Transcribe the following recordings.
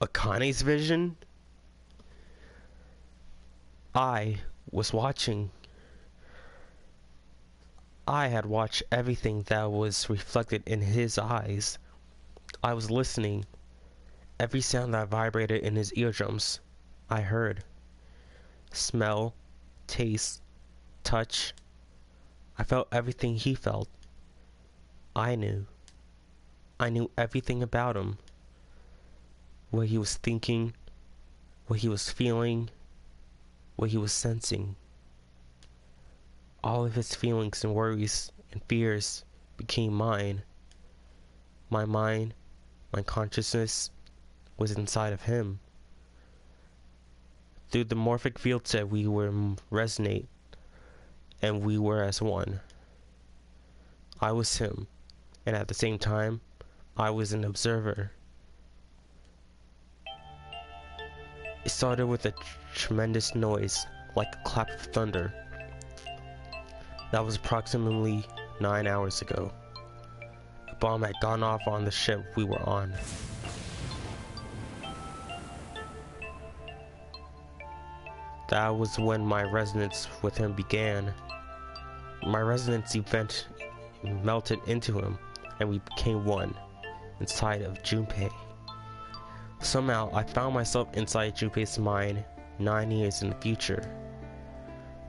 Akane's vision? I was watching. I had watched everything that was reflected in his eyes. I was listening. Every sound that vibrated in his eardrums, I heard. Smell, taste, touch. I felt everything he felt. I knew. I knew everything about him. What he was thinking, what he was feeling, what he was sensing. All of his feelings and worries and fears became mine. My mind, my consciousness was inside of him. Through the morphic field set we were resonate, and we were as one. I was him, and at the same time, I was an observer. It started with a tremendous noise, like a clap of thunder. That was approximately 9 hours ago. A bomb had gone off on the ship we were on. That was when my resonance with him began. My resonance event melted into him, and we became one, inside of Junpei. Somehow, I found myself inside Junpei's mind 9 years in the future.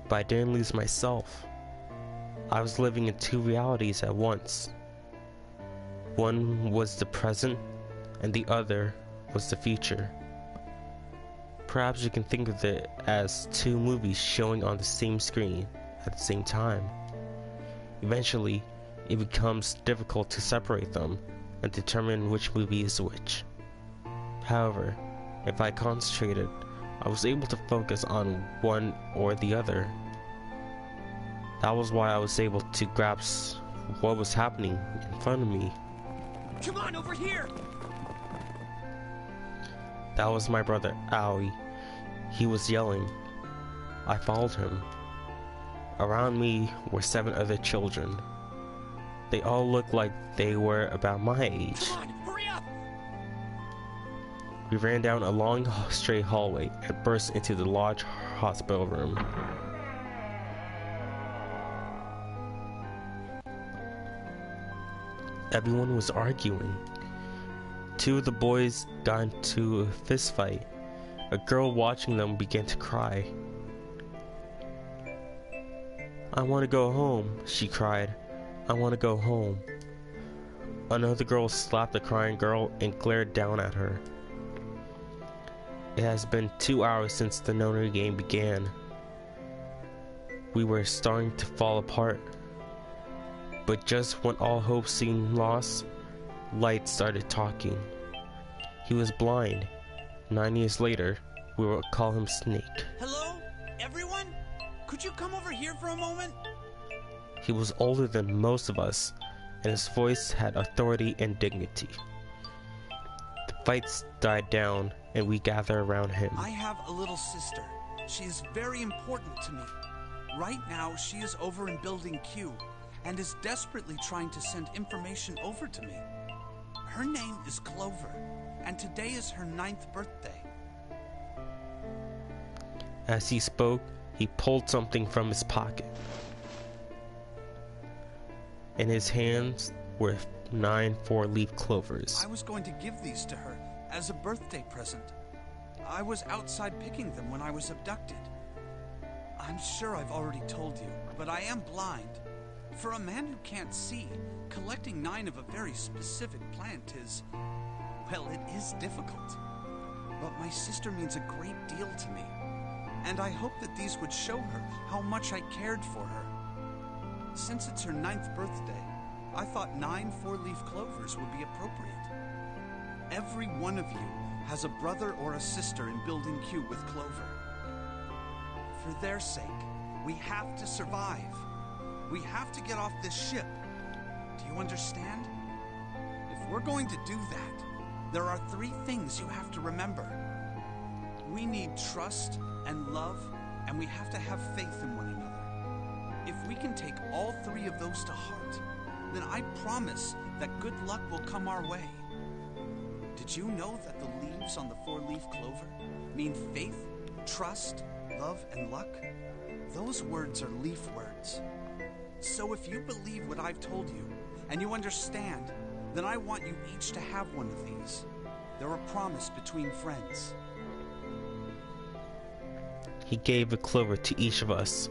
But I didn't lose myself. I was living in two realities at once. One was the present, and the other was the future. Perhaps you can think of it as two movies showing on the same screen at the same time. Eventually, it becomes difficult to separate them and determine which movie is which. However, if I concentrated, I was able to focus on one or the other. That was why I was able to grasp what was happening in front of me. Come on, over here! That was my brother, Aoi. He was yelling. I followed him. Around me were 7 other children. They all looked like they were about my age. Come on, hurry up! We ran down a long straight hallway and burst into the large hospital room. Everyone was arguing. 2 of the boys got into a fist fight. A girl watching them began to cry. I want to go home, she cried. I want to go home. Another girl slapped the crying girl and glared down at her. It has been 2 hours since the nonary game began. We were starting to fall apart. But just when all hope seemed lost, Light started talking. He was blind. 9 years later, we will call him Snake. Hello? Everyone? Could you come over here for a moment? He was older than most of us, and his voice had authority and dignity. The fights died down, and we gathered around him. I have a little sister. She is very important to me. Right now, she is over in Building Q, and is desperately trying to send information over to me. Her name is Clover, and today is her 9th birthday. As he spoke, he pulled something from his pocket. In his hands were 9 4-leaf clovers. I was going to give these to her as a birthday present. I was outside picking them when I was abducted. I'm sure I've already told you, but I am blind. For a man who can't see, collecting 9 of a very specific plant is, well, it is difficult. But my sister means a great deal to me, and I hope that these would show her how much I cared for her. Since it's her 9th birthday, I thought 9 4-leaf clovers would be appropriate. Every one of you has a brother or a sister in Building Q with Clover. For their sake, we have to survive. We have to get off this ship. Do you understand? If we're going to do that, there are 3 things you have to remember. We need trust and love, and we have to have faith in one another. If we can take all 3 of those to heart, then I promise that good luck will come our way. Did you know that the leaves on the four-leaf clover mean faith, trust, love, and luck? Those words are leaf words. So if you believe what I've told you, and you understand, then I want you each to have one of these. They're a promise between friends. He gave a clover to each of us.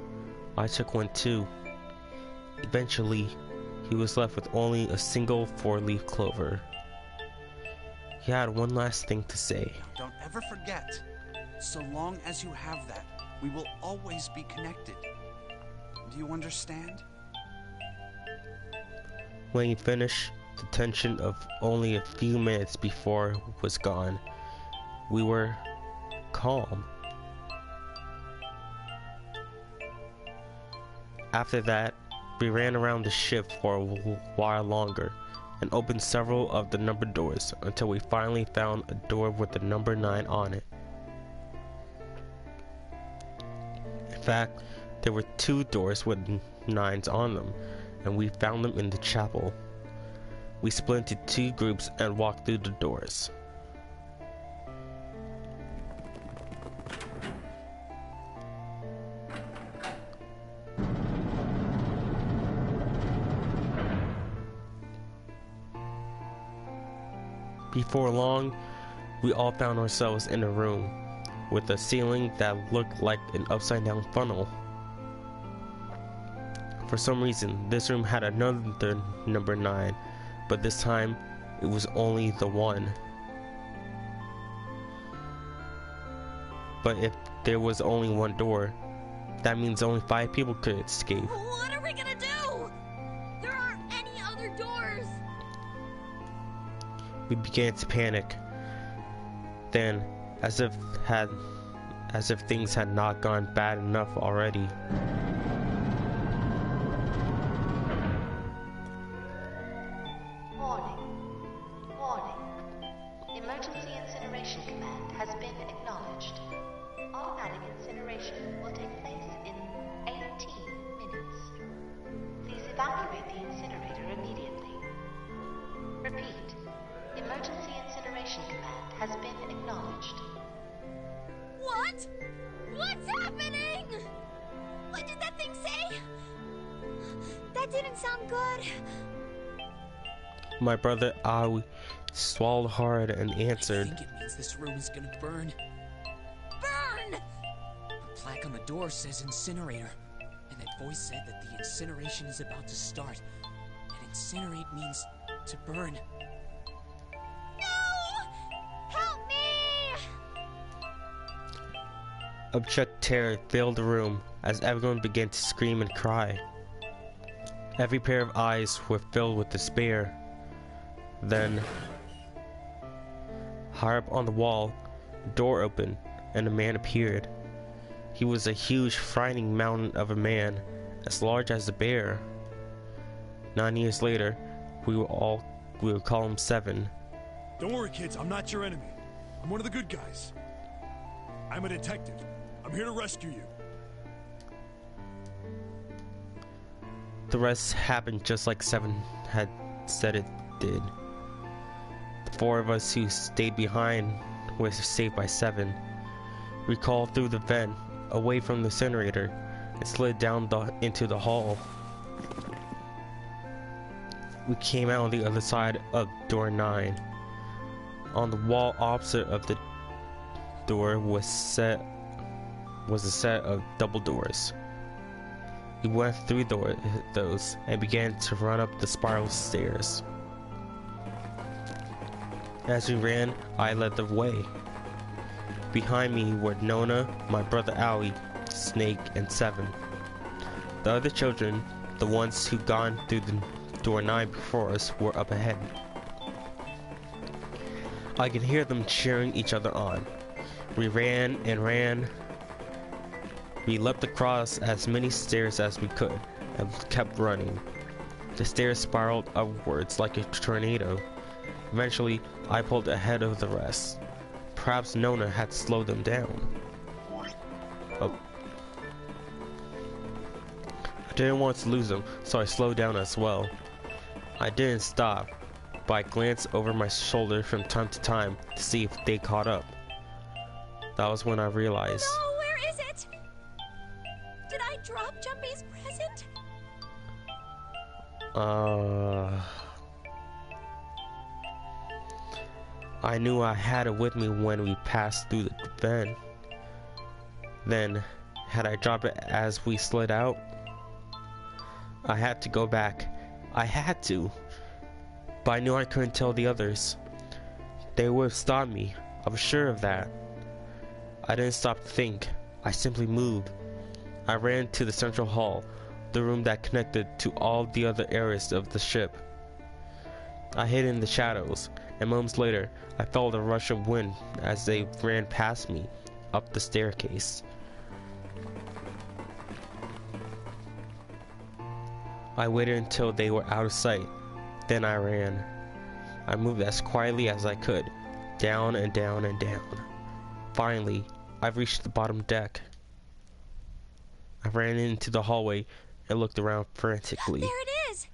I took one too. Eventually, he was left with only a single four-leaf clover. He had one last thing to say. Don't ever forget, so long as you have that, we will always be connected. Do you understand? When he finished, the tension of only a few minutes before was gone. We were calm. After that, we ran around the ship for a while longer and opened several of the numbered doors until we finally found a door with the number 9 on it. In fact, there were 2 doors with 9s on them, and we found them in the chapel. We split into 2 groups and walked through the doors. Before long, we all found ourselves in a room with a ceiling that looked like an upside-down funnel. For some reason, this room had another number 9, but this time it was only the 1. But if there was only 1 door, that means only 5 people could escape. What are we gonna do? There aren't any other doors. We began to panic. Then, as if things had not gone bad enough already, Emergency incineration command has been acknowledged. Automatic incineration will take place in 18 minutes. Please evacuate the incinerator immediately. Repeat. Emergency incineration command has been acknowledged. What? What's happening? What did that thing say? That didn't sound good. my brother Aoi swallowed hard and answered, I think it means this room is gonna burn. Burn! The plaque on the door says incinerator, and that voice said that the incineration is about to start. And incinerate means to burn. No! Help me! Abject terror filled the room as everyone began to scream and cry. Every pair of eyes were filled with despair. Then, higher up on the wall, the door opened and a man appeared. He was a huge, frightening mountain of a man, as large as a bear. 9 years later, we would call him Seven. Don't worry, kids, I'm not your enemy. I'm one of the good guys. I'm a detective. I'm here to rescue you. The rest happened just like Seven had said it did. The 4 of us who stayed behind were saved by Seven. We crawled through the vent, away from the incinerator, and slid down into the hall. We came out on the other side of door 9. On the wall opposite of the door was a set of double doors. We went through those and began to run up the spiral stairs. As we ran, I led the way. Behind me were Nona, my brother Aoi, Snake, and Seven. The other children, the ones who'd gone through the door 9 before us, were up ahead. I could hear them cheering each other on. We ran and ran. We leapt across as many stairs as we could and kept running. The stairs spiraled upwards like a tornado. Eventually, I pulled ahead of the rest. Perhaps Nona had slowed them down. Oh. I didn't want to lose them, so I slowed down as well. I didn't stop, but I glanced over my shoulder from time to time to see if they caught up. That was when I realized. No, where is it? Did I drop Jumpy's present? I knew I had it with me when we passed through the vent. Then, had I dropped it as we slid out? I had to go back. I had to. But I knew I couldn't tell the others. They would have stopped me. I was sure of that. I didn't stop to think. I simply moved. I ran to the central hall, the room that connected to all the other areas of the ship. I hid in the shadows, and moments later, I felt a rush of wind as they ran past me up the staircase. I waited until they were out of sight. Then I ran. I moved as quietly as I could, down and down and down. Finally, I reached the bottom deck. I ran into the hallway and looked around frantically. There it is!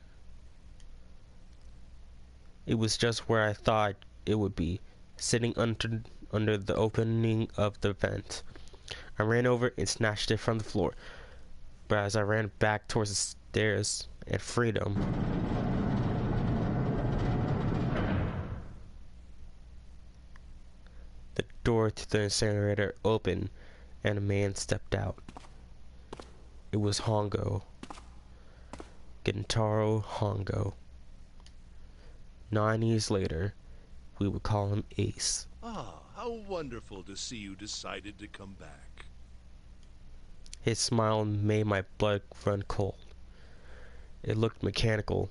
It was just where I thought it would be, sitting under the opening of the vent. I ran over and snatched it from the floor, but as I ran back towards the stairs and freedom, the door to the incinerator opened and a man stepped out. It was Hongo. Gentaro Hongo. 9 years later, we would call him Ace. Ah, how wonderful to see you decided to come back. His smile made my blood run cold. It looked mechanical,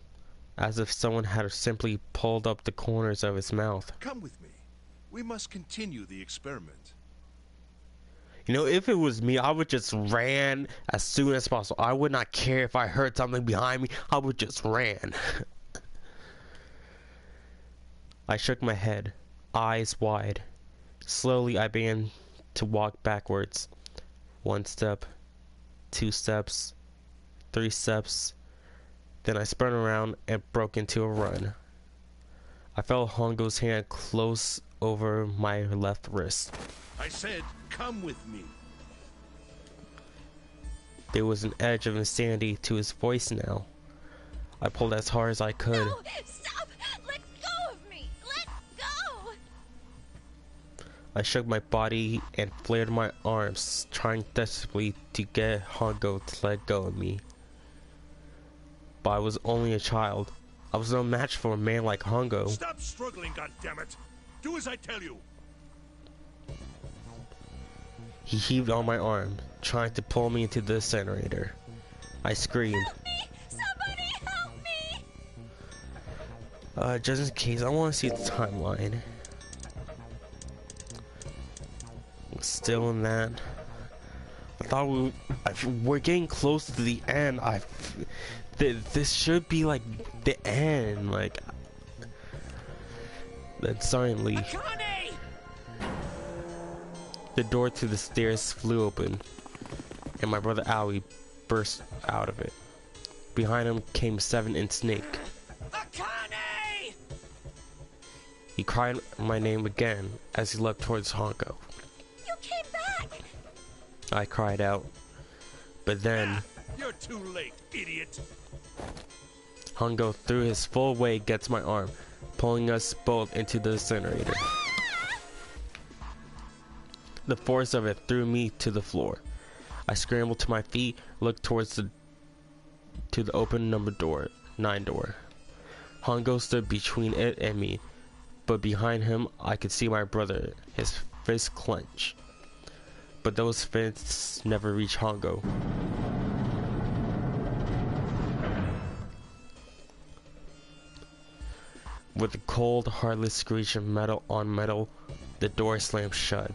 as if someone had simply pulled up the corners of his mouth. Come with me. We must continue the experiment. You know, if it was me, I would just ran as soon as possible. I would not care if I heard something behind me. I would just ran. I shook my head, eyes wide. Slowly, I began to walk backwards. 1 step, 2 steps, 3 steps. Then I spun around and broke into a run. I felt Hongo's hand close over my left wrist. I said, come with me. There was an edge of insanity to his voice now. I pulled as hard as I could. No! Stop! Let go of me! Let go! I shook my body and flared my arms, trying desperately to get Hongo to let go of me. But I was only a child. I was no match for a man like Hongo. Stop struggling, goddammit! Do as I tell you! He heaved on my arm, trying to pull me into the incinerator. I screamed. Help me! Somebody help me! Just in case, I want to see the timeline. Still in that. I thought we're getting close to the end. This should be like the end. Like, then suddenly, Akane! the door to the stairs flew open, and my brother Aoi burst out of it. Behind him came 7-inch Snake. Akane! He cried my name again as he leapt towards Hongo. You came back! I cried out, but then You're too late, idiot! Hongo threw his full weight against my arm, pulling us both into the incinerator. The force of it threw me to the floor. I scrambled to my feet, looked towards the open 9 door. Hongo stood between it and me, but behind him I could see my brother, his fist clenched. But those fists never reached Hongo. With a cold, heartless screech of metal on metal, the door slammed shut.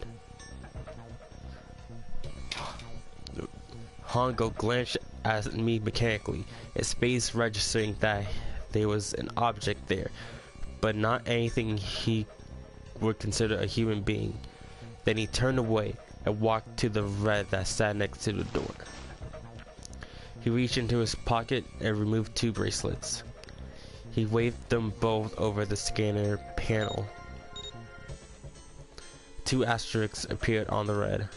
Hongo glanced at me mechanically, his face registering that there was an object there, but not anything he would consider a human being. Then he turned away and walked to the red that sat next to the door. He reached into his pocket and removed 2 bracelets. He waved them both over the scanner panel. 2 asterisks appeared on the red.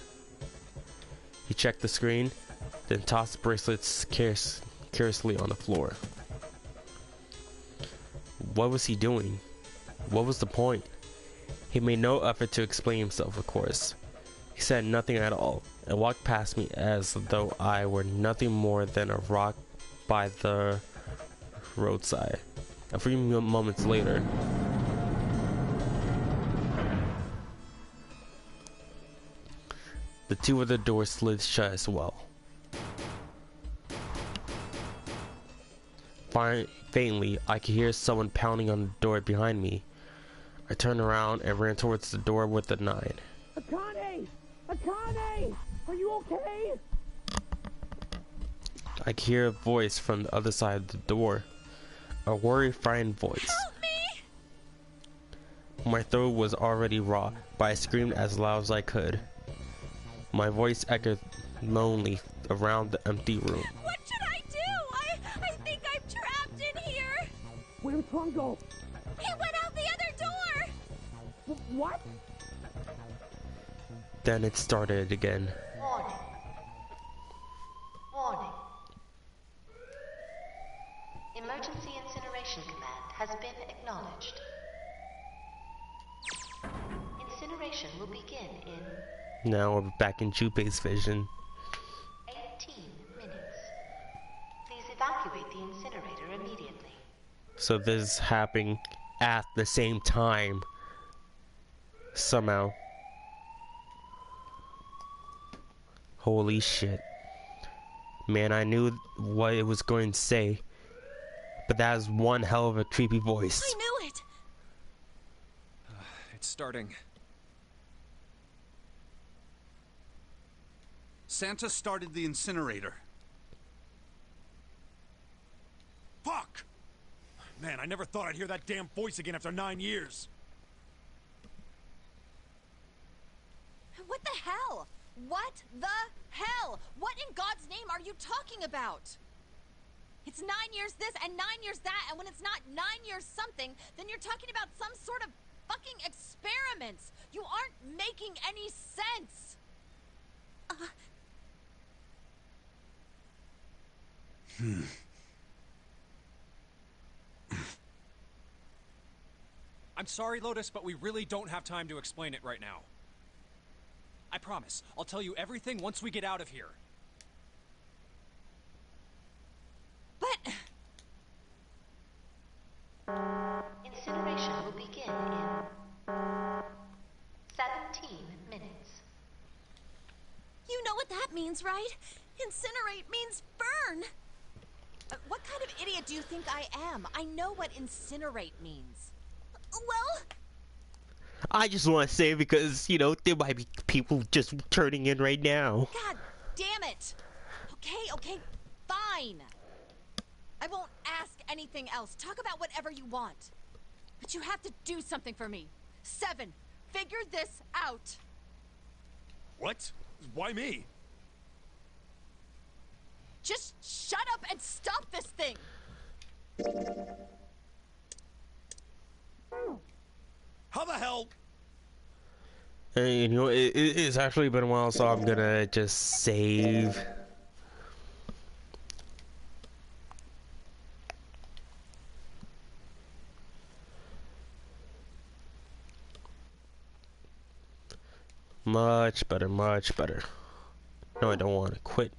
He checked the screen, then tossed bracelets carelessly on the floor. What was he doing? What was the point? He made no effort to explain himself, of course. He said nothing at all, and walked past me as though I were nothing more than a rock by the roadside. A few moments later, the 2 other doors slid shut as well. Faintly, I could hear someone pounding on the door behind me. I turned around and ran towards the door with the 9. Akane! Akane! Are you okay? I could hear a voice from the other side of the door. A worried, frightened voice. Help me! My throat was already raw, but I screamed as loud as I could. My voice echoed lonely around the empty room. What should I do? I think I'm trapped in here. Where did Tron go? He went out the other door. What? Then it started again. Warning. Warning. Emergency Incineration Command has been acknowledged. Incineration will begin in Now we're back in Junpei's vision. 18 minutes. Please evacuate the incinerator immediately. So this is happening at the same time. Somehow. Holy shit. Man, I knew what it was going to say. But that was one hell of a creepy voice. I knew it. It's starting. Santa started the incinerator. Fuck! Man, I never thought I'd hear that damn voice again after 9 years. What the hell? What the hell? What in God's name are you talking about? It's 9 years this and 9 years that, and when it's not 9 years something, then you're talking about some sort of fucking experiments. You aren't making any sense. I'm sorry, Lotus, but we really don't have time to explain it right now. I promise, I'll tell you everything once we get out of here. But... Incineration will begin in 17 minutes. You know what that means, right? Incinerate means burn. What kind of idiot do you think I am? I know what incinerate means. Well... I just want to say because, you know, there might be people just turning in right now. God damn it! Okay, fine. I won't ask anything else. Talk about whatever you want. But you have to do something for me. 7, figure this out. What? Why me? Just shut up and stop this thing! How the hell? And, you know, it's actually been a while, so I'm gonna just save. Much better, much better. No, I don't want to quit.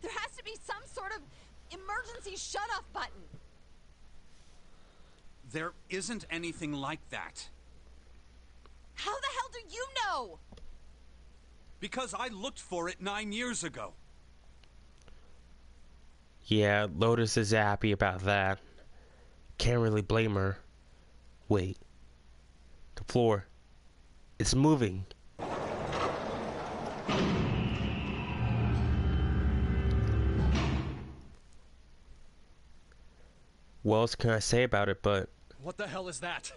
There has to be some sort of emergency shut-off button. There isn't anything like that. How the hell do you know? Because I looked for it 9 years ago. Yeah, Lotus is happy about that. Can't really blame her. Wait. The floor. It's moving. What else can I say about it, but... What the hell is that?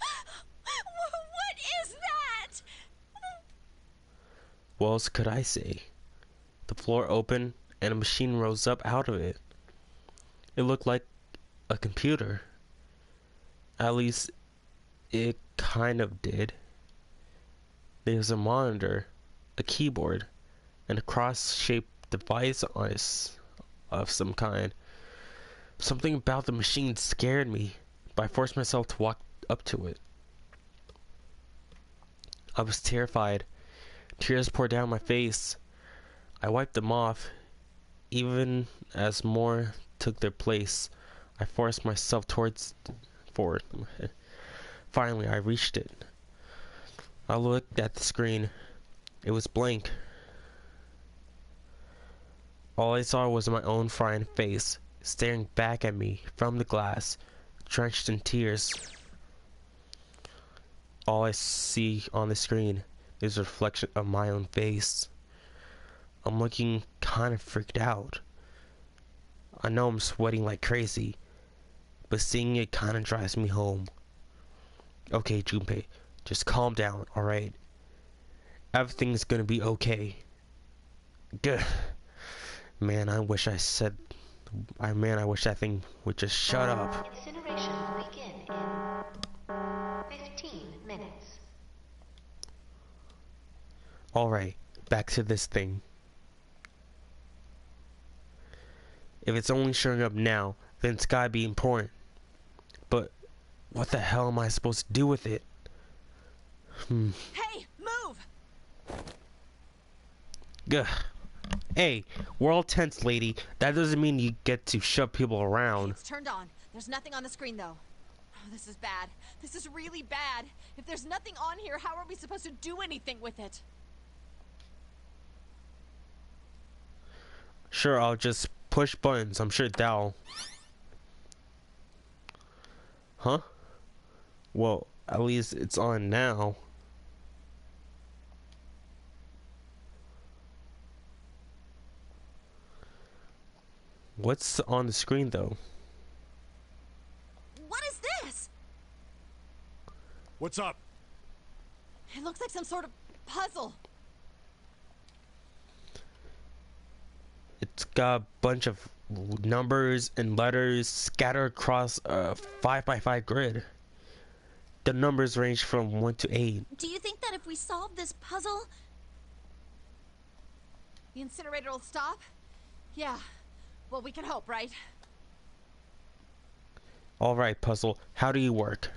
What is that? What else could I say? the floor opened and a machine rose up out of it. It looked like a computer. At least it kind of did. There was a monitor, a keyboard, and a cross-shaped device on it of some kind. Something about the machine scared me, but I forced myself to walk up to it. I was terrified. Tears poured down my face. I wiped them off. Even as more took their place, I forced myself forward. Finally, I reached it. I looked at the screen. It was blank. All I saw was my own frightened face, staring back at me from the glass, drenched in tears. All I see on the screen is a reflection of my own face. I'm looking kind of freaked out. I know I'm sweating like crazy, but seeing it kind of drives me home. Okay, Junpei, just calm down, alright? Everything's gonna be okay. Good. Man, I wish that thing would just shut up. Incineration will begin in 15 minutes. Alright, back to this thing. If it's only showing up now, then it's gotta be important. But what the hell am I supposed to do with it? Hey, move! Gah. Hey, we're all tense, lady. That doesn't mean you get to shove people around. It's turned on. There's nothing on the screen, though. Oh, this is bad. This is really bad. If there's nothing on here, how are we supposed to do anything with it? Sure, I'll just push buttons. I'm sure that'll... Huh? Well, at least it's on now. What's on the screen, though? What is this? What's up? It looks like some sort of puzzle. It's got a bunch of numbers and letters scattered across a 5x5 grid. The numbers range from 1 to 8. Do you think that if we solve this puzzle, the incinerator will stop? Yeah. Well, we can hope, right? Alright, puzzle. How do you work?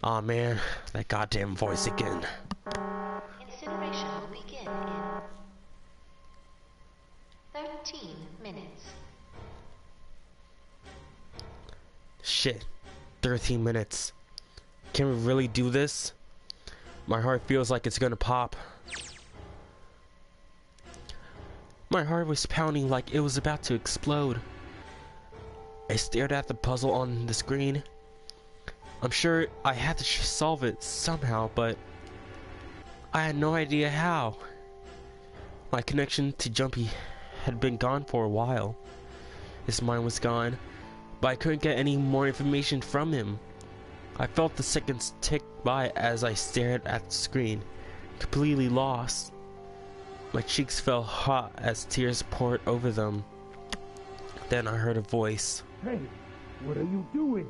Aw, man. That goddamn voice again. Incineration will begin in 13 minutes. Shit. 13 minutes. Can we really do this? My heart feels like it's gonna pop. My heart was pounding like it was about to explode. I stared at the puzzle on the screen. I'm sure I had to solve it somehow, but I had no idea how. My connection to Junpei had been gone for a while. His mind was gone, but I couldn't get any more information from him. I felt the seconds tick by as I stared at the screen, completely lost. My cheeks felt hot as tears poured over them. Then I heard a voice. Hey, what are you doing?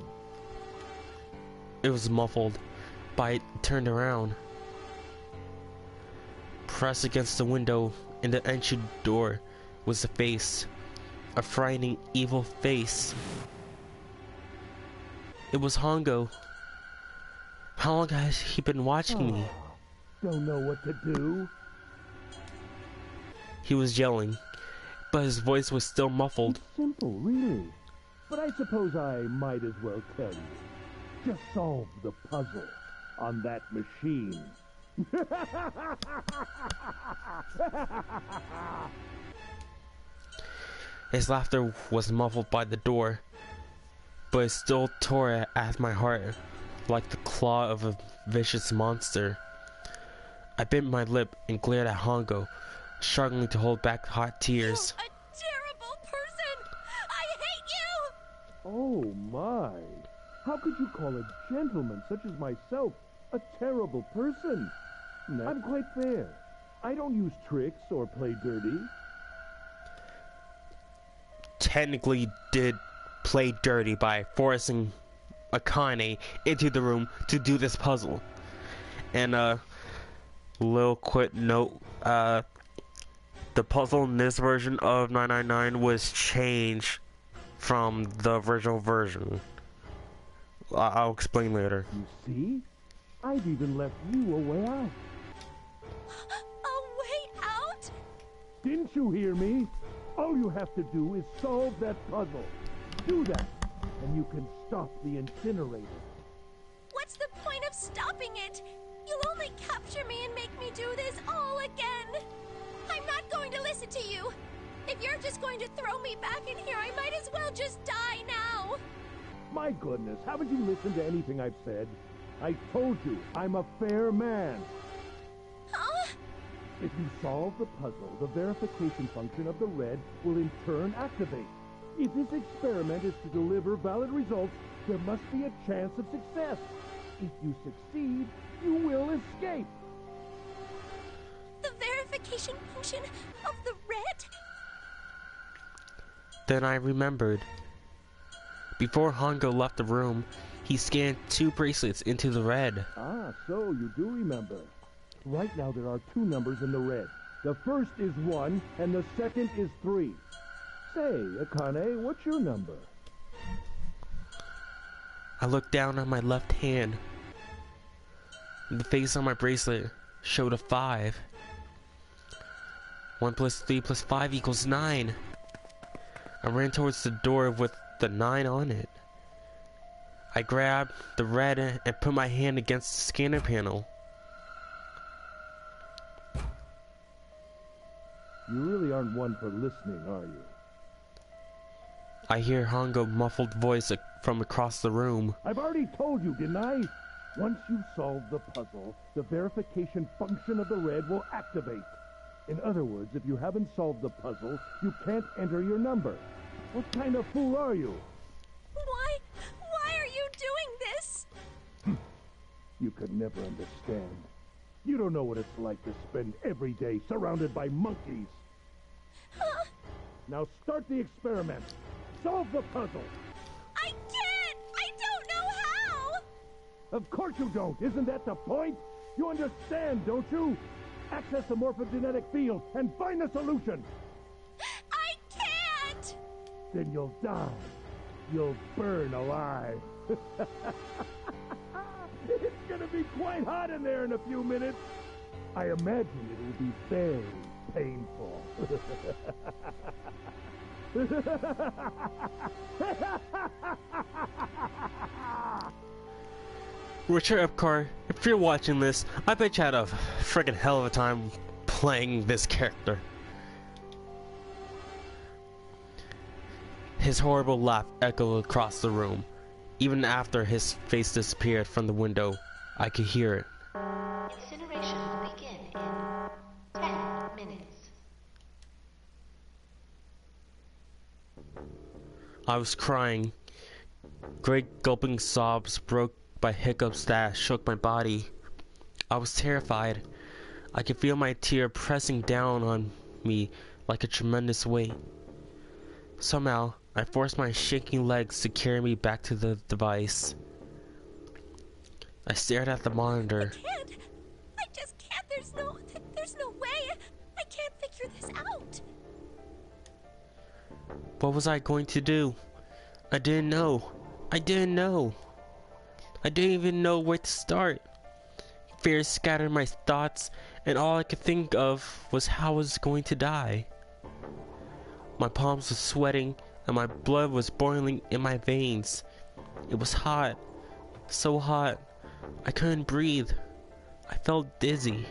It was muffled, but I turned around. Pressed against the window in the entry door was a face. A frightening, evil face. It was Hongo. How long has he been watching me? Don't know what to do. He was yelling, but his voice was still muffled. It's simple, really. But I suppose I might as well tell you. Just solve the puzzle on that machine. His laughter was muffled by the door, but it still tore at my heart like the claw of a vicious monster. I bit my lip and glared at Hongo, struggling to hold back hot tears. You're a terrible person! I hate you! Oh my! How could you call a gentleman such as myself a terrible person? I'm quite fair. I don't use tricks or play dirty. Technically did play dirty by forcing Akane into the room to do this puzzle. And little quick note, the puzzle in this version of 999 was changed from the original version. I'll explain later. You see? I've even left you a way out. A way out? Didn't you hear me? All you have to do is solve that puzzle. Do that, and you can stop the incinerator. What's the point of stopping it? You'll only capture me and make me do this all again. I'm not going to listen to you. If you're just going to throw me back in here, I might as well just die now. My goodness, haven't you listened to anything I've said? I told you, I'm a fair man. Huh? If you solve the puzzle, the verification function of the red will in turn activate. If this experiment is to deliver valid results, there must be a chance of success. If you succeed, you will escape. The verification function of the red? Then I remembered. Before Hongo left the room, he scanned 2 bracelets into the red. Ah, so you do remember. Right now there are 2 numbers in the red. The first is 1, and the second is 3. Say, Akane, what's your number? I looked down on my left hand. The face on my bracelet showed a 5. 1 plus 3 plus 5 equals 9. I ran towards the door with the 9 on it. I grabbed the red and put my hand against the scanner panel. You really aren't one for listening, are you? I hear Hongo's muffled voice from across the room. I've already told you, didn't I? Once you solve the puzzle, the verification function of the red will activate. In other words, if you haven't solved the puzzle, you can't enter your number. What kind of fool are you? Why are you doing this? You could never understand. You don't know what it's like to spend every day surrounded by monkeys. Huh? Now start the experiment. Solve the puzzle. I can't! I don't know how! Of course you don't. Isn't that the point? You understand, don't you? Access the morphogenetic field and find the solution. I can't! Then you'll die. You'll burn alive. It's gonna be quite hot in there in a few minutes. I imagine it will be very painful. Richard Epcar, if you're watching this, I bet you had a friggin' hell of a time playing this character. His horrible laugh echoed across the room. Even after his face disappeared from the window, I could hear it. Incineration will begin in 10 minutes. I was crying. Great gulping sobs broke by hiccups that shook my body. I was terrified. I could feel my tear pressing down on me like a tremendous weight. Somehow, I forced my shaking legs to carry me back to the device. I stared at the monitor. I can't. I just can't. There's no way. I can't figure this out. What was I going to do? I didn't know. I didn't even know where to start. Fear scattered my thoughts, and all I could think of was how I was going to die. My palms were sweating, and my blood was boiling in my veins. It was hot. So hot. I couldn't breathe. I felt dizzy.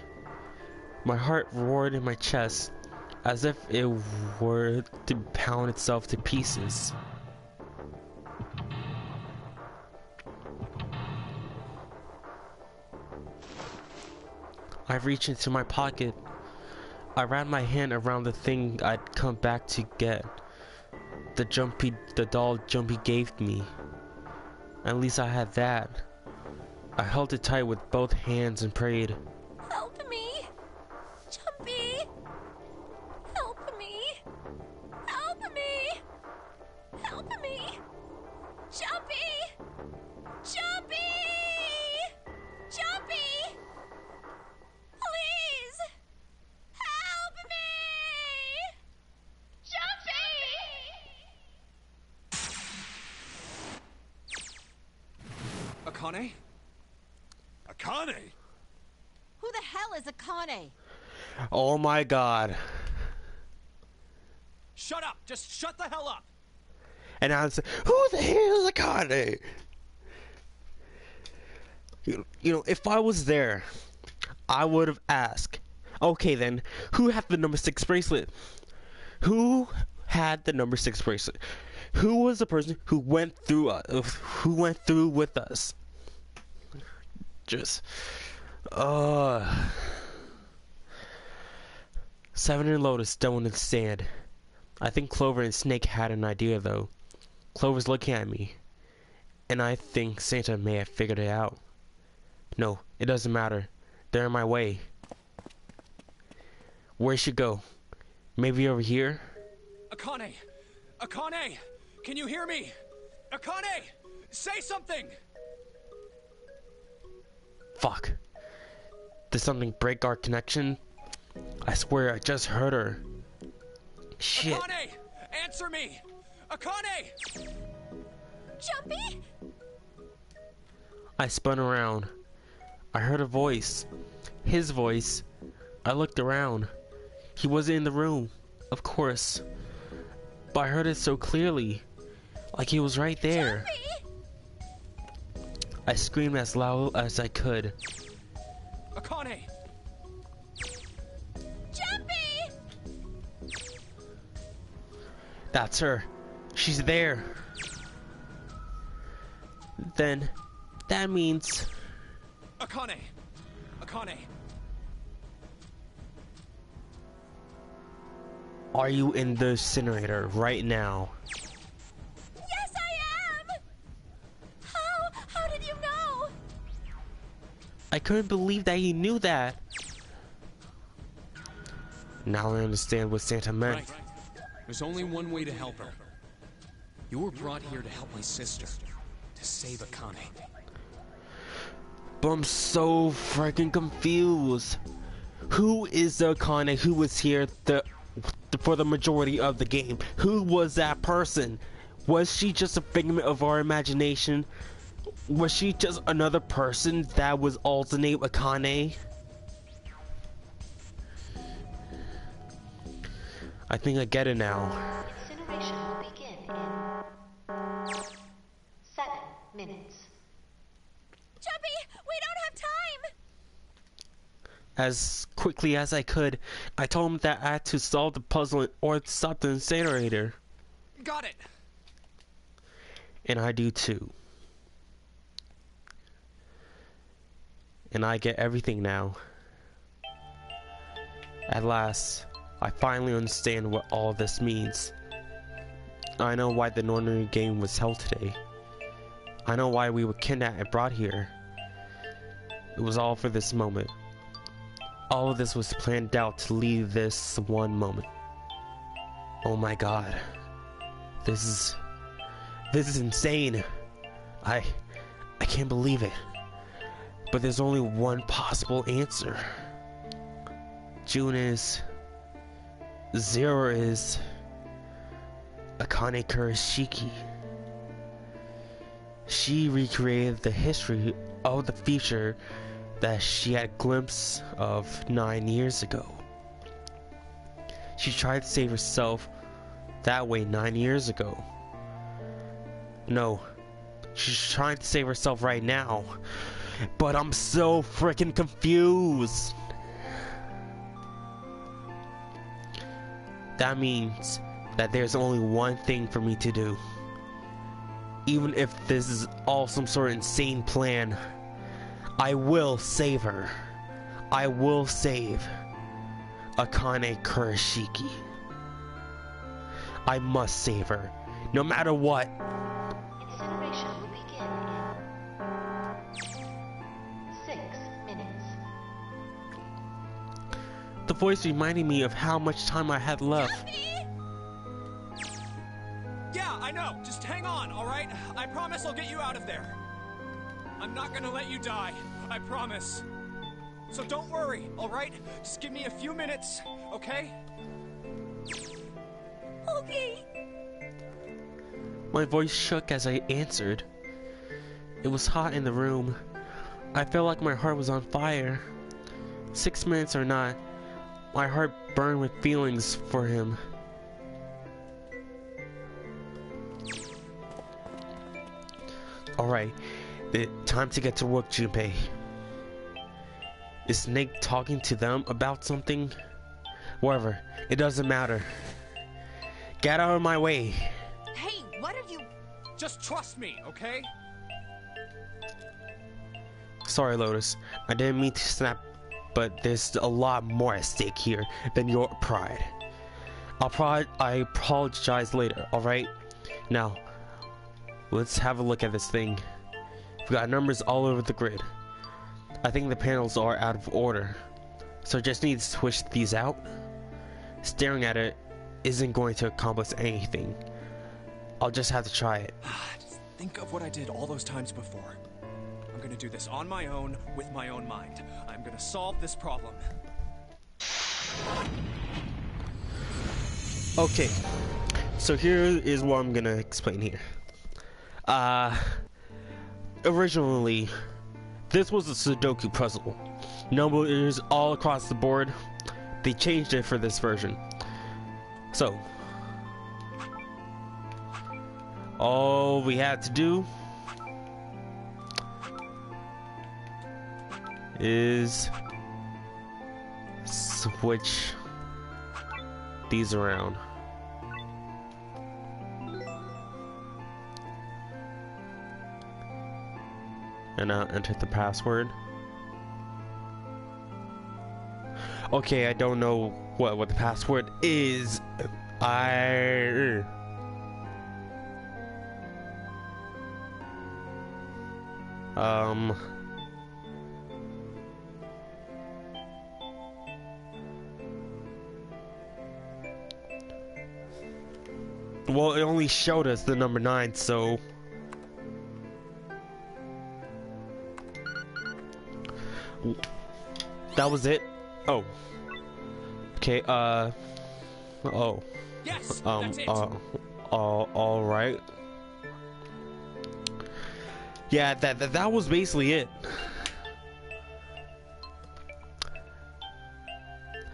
My heart roared in my chest, as if it were to pound itself to pieces. I reached into my pocket. I ran my hand around the thing I'd come back to get. The doll Jumpy gave me. At least I had that. I held it tight with both hands and prayed. Help me. Akane? Akane? Who the hell is Akane? Oh my god. Shut up! Just shut the hell up! And I was like, who the hell is Akane? You know, if I was there, I would have asked, okay then, who had the number 6 bracelet? Who had the number 6 bracelet? Who was the person who went through with us? Just, Seven and Lotus don't understand. I think Clover and Snake had an idea though. Clover's looking at me, and I think Santa may have figured it out. No, it doesn't matter. They're in my way. Where should go? Maybe over here? Akane! Akane! Can you hear me? Akane! Say something! Fuck. Did something break our connection? I swear I just heard her. Shit. Akane! Answer me! Akane! Jumpy? I spun around. I heard a voice. His voice. I looked around. He wasn't in the room, of course. But I heard it so clearly. Like he was right there. Jumpy! I screamed as loud as I could. Akane! Jumpy! That's her. She's there. Then, that means... Akane! Akane! Are you in the incinerator right now? Yes, I am! How did you know? I couldn't believe that he knew that. Now I understand what Santa meant. Right. There's only one way to help her. You were brought here to help my sister. To save Akane. But I'm so freaking confused. Who is the Akane who was here for the majority of the game? Who was that person? Was she just a figment of our imagination? Was she just another person that was alternate Akane? I think I get it now. Incineration will begin in 7 minutes. Jumpy, we don't have time! As quickly as I could, I told him that I had to solve the puzzle or stop the incinerator. Got it! And I do too. And I get everything now. At last, I finally understand what all this means. I know why the Northern game was held today. I know why we were kidnapped and brought here. It was all for this moment. All of this was planned out to lead this one moment. Oh my god. This is insane. I can't believe it. But there's only one possible answer. June is... Zero is... Akane Kurashiki. She recreated the history of the future that she had a glimpse of 9 years ago. She tried to save herself that way 9 years ago. No, she's trying to save herself right now. But I'm so freaking confused. That means that there's only one thing for me to do. Even if this is all some sort of insane plan, I will save her. I will save Akane Kurashiki. I must save her, no matter what. Incineration will begin in 6 minutes. The voice reminded me of how much time I had left. Yeah, I know. Just hang on, alright? I promise I'll get you out of there. I'm not gonna let you die. I promise. So don't worry, alright? Just give me a few minutes, okay? Okay. My voice shook as I answered. It was hot in the room. I felt like my heart was on fire. 6 minutes or not, my heart burned with feelings for him. Alright, time to get to work, Junpei. Is Snake talking to them about something? Whatever, it doesn't matter. Get out of my way. Hey, what are you... Just trust me, okay? Sorry, Lotus. I didn't mean to snap, but there's a lot more at stake here than your pride. I apologize later, alright? Now, let's have a look at this thing. We got numbers all over the grid. I think the panels are out of order, so just need to switch these out. Staring at it isn't going to accomplish anything. I'll just have to try it. Just think of what I did all those times before. I'm gonna do this on my own, with my own mind. I'm gonna solve this problem. Okay, so here is what I'm gonna explain here. Originally, this was a Sudoku puzzle. Numbers all across the board. They changed it for this version. So, all we had to do is switch these around. And now enter the password. Okay, I don't know what the password is. Well, it only showed us the number 9, so that was it. Oh. Okay, oh. Yes, that's it. All right. Yeah, that was basically it.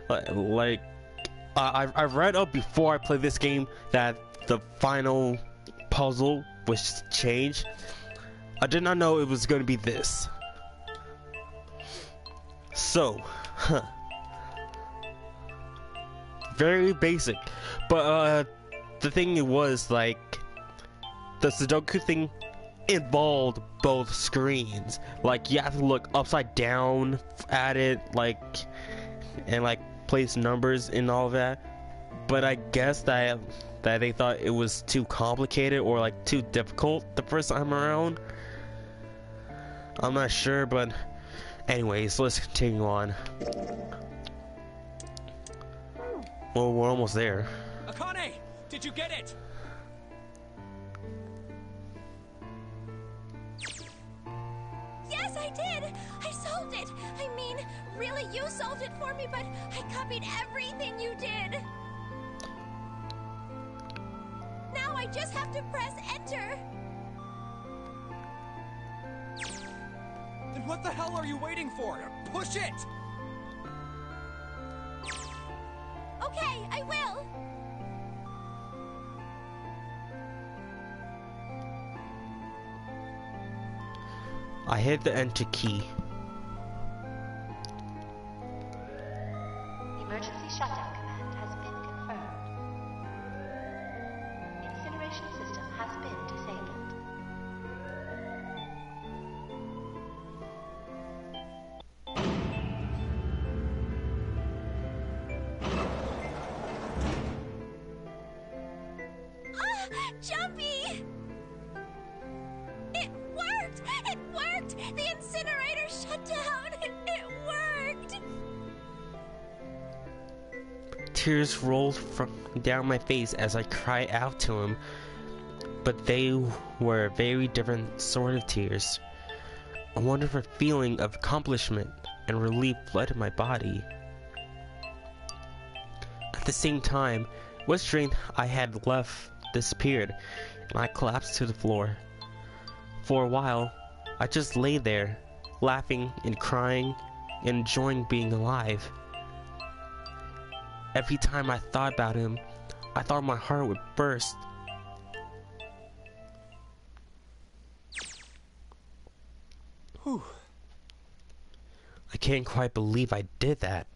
Like, I've read up before I played this game that the final puzzle was changed. I did not know it was going to be this. So, very basic, but the thing was, like, the Sudoku thing involved both screens. Like, you have to look upside down at it, like, and like place numbers and all that. But I guess that they thought it was too complicated or like too difficult the first time around. I'm not sure, but anyways, let's continue on. Well, we're almost there. Akane, did you get it? Yes, I did! I solved it! I mean, really, you solved it for me, but I copied everything you did! Now I just have to press enter! Then what the hell are you waiting for? Push it! Okay, I will! I hit the enter key. Emergency shutdown command has been confirmed. Incineration system has been disabled. Jumpy! It worked! It worked! The incinerator shut down! It worked! Tears rolled down my face as I cried out to him, but they were a very different sort of tears. A wonderful feeling of accomplishment and relief flooded my body. At the same time, what strength I had left disappeared, and I collapsed to the floor. For a while, I just lay there, laughing and crying, and enjoying being alive. Every time I thought about him, I thought my heart would burst. Whew. I can't quite believe I did that.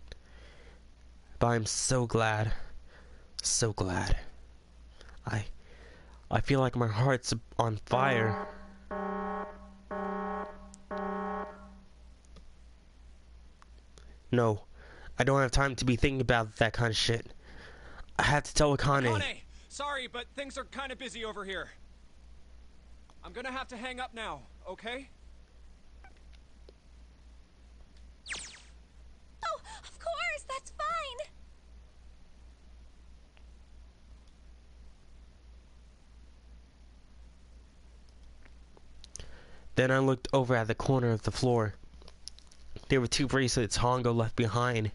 But I'm so glad. So glad. I feel like my heart's on fire. No, I don't have time to be thinking about that kind of shit. I have to tell Akane. Akane, sorry, but things are kind of busy over here. I'm gonna have to hang up now, okay? Oh, of course, that's fine. Then I looked over at the corner of the floor. There were 2 bracelets Hongo left behind.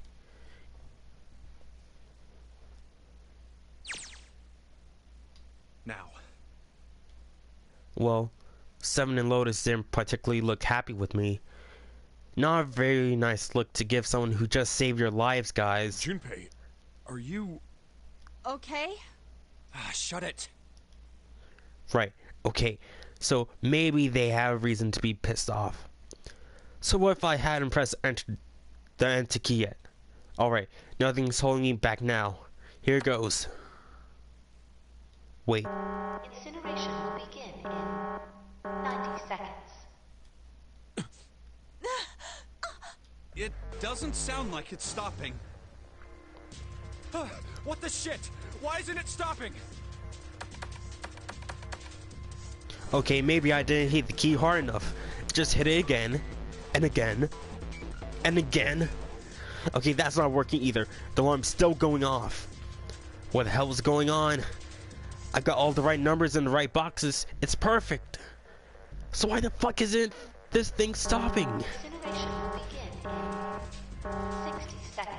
Now. Well, Seven and Lotus didn't particularly look happy with me. Not a very nice look to give someone who just saved your lives, guys. Junpei, are you... Okay. Shut it. Right, okay. So maybe they have a reason to be pissed off. So what if I hadn't pressed enter the enter key yet? Alright, nothing's holding me back now. Here goes. Wait. Incineration will begin in 90 seconds. It doesn't sound like it's stopping. What the shit? Why isn't it stopping? Okay, maybe I didn't hit the key hard enough. Just hit it again, and again, and again. Okay, that's not working either. The alarm's still going off. What the hell is going on? I got all the right numbers in the right boxes. It's perfect. So why the fuck isn't this thing stopping? Incineration will begin in 60 seconds.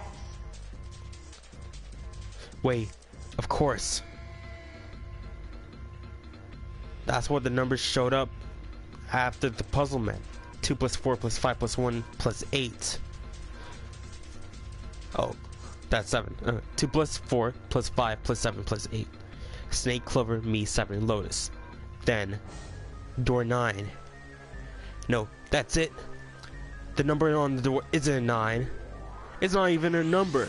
Wait, of course. That's what the numbers showed up after the puzzle meant. 2 plus 4 plus 5 plus 1 plus 8. Oh, that's 7. 2 plus 4 plus 5 plus 7 plus 8. Snake, Clover, me, 7, Lotus. Then, door 9. No, that's it. The number on the door isn't a 9. It's not even a number.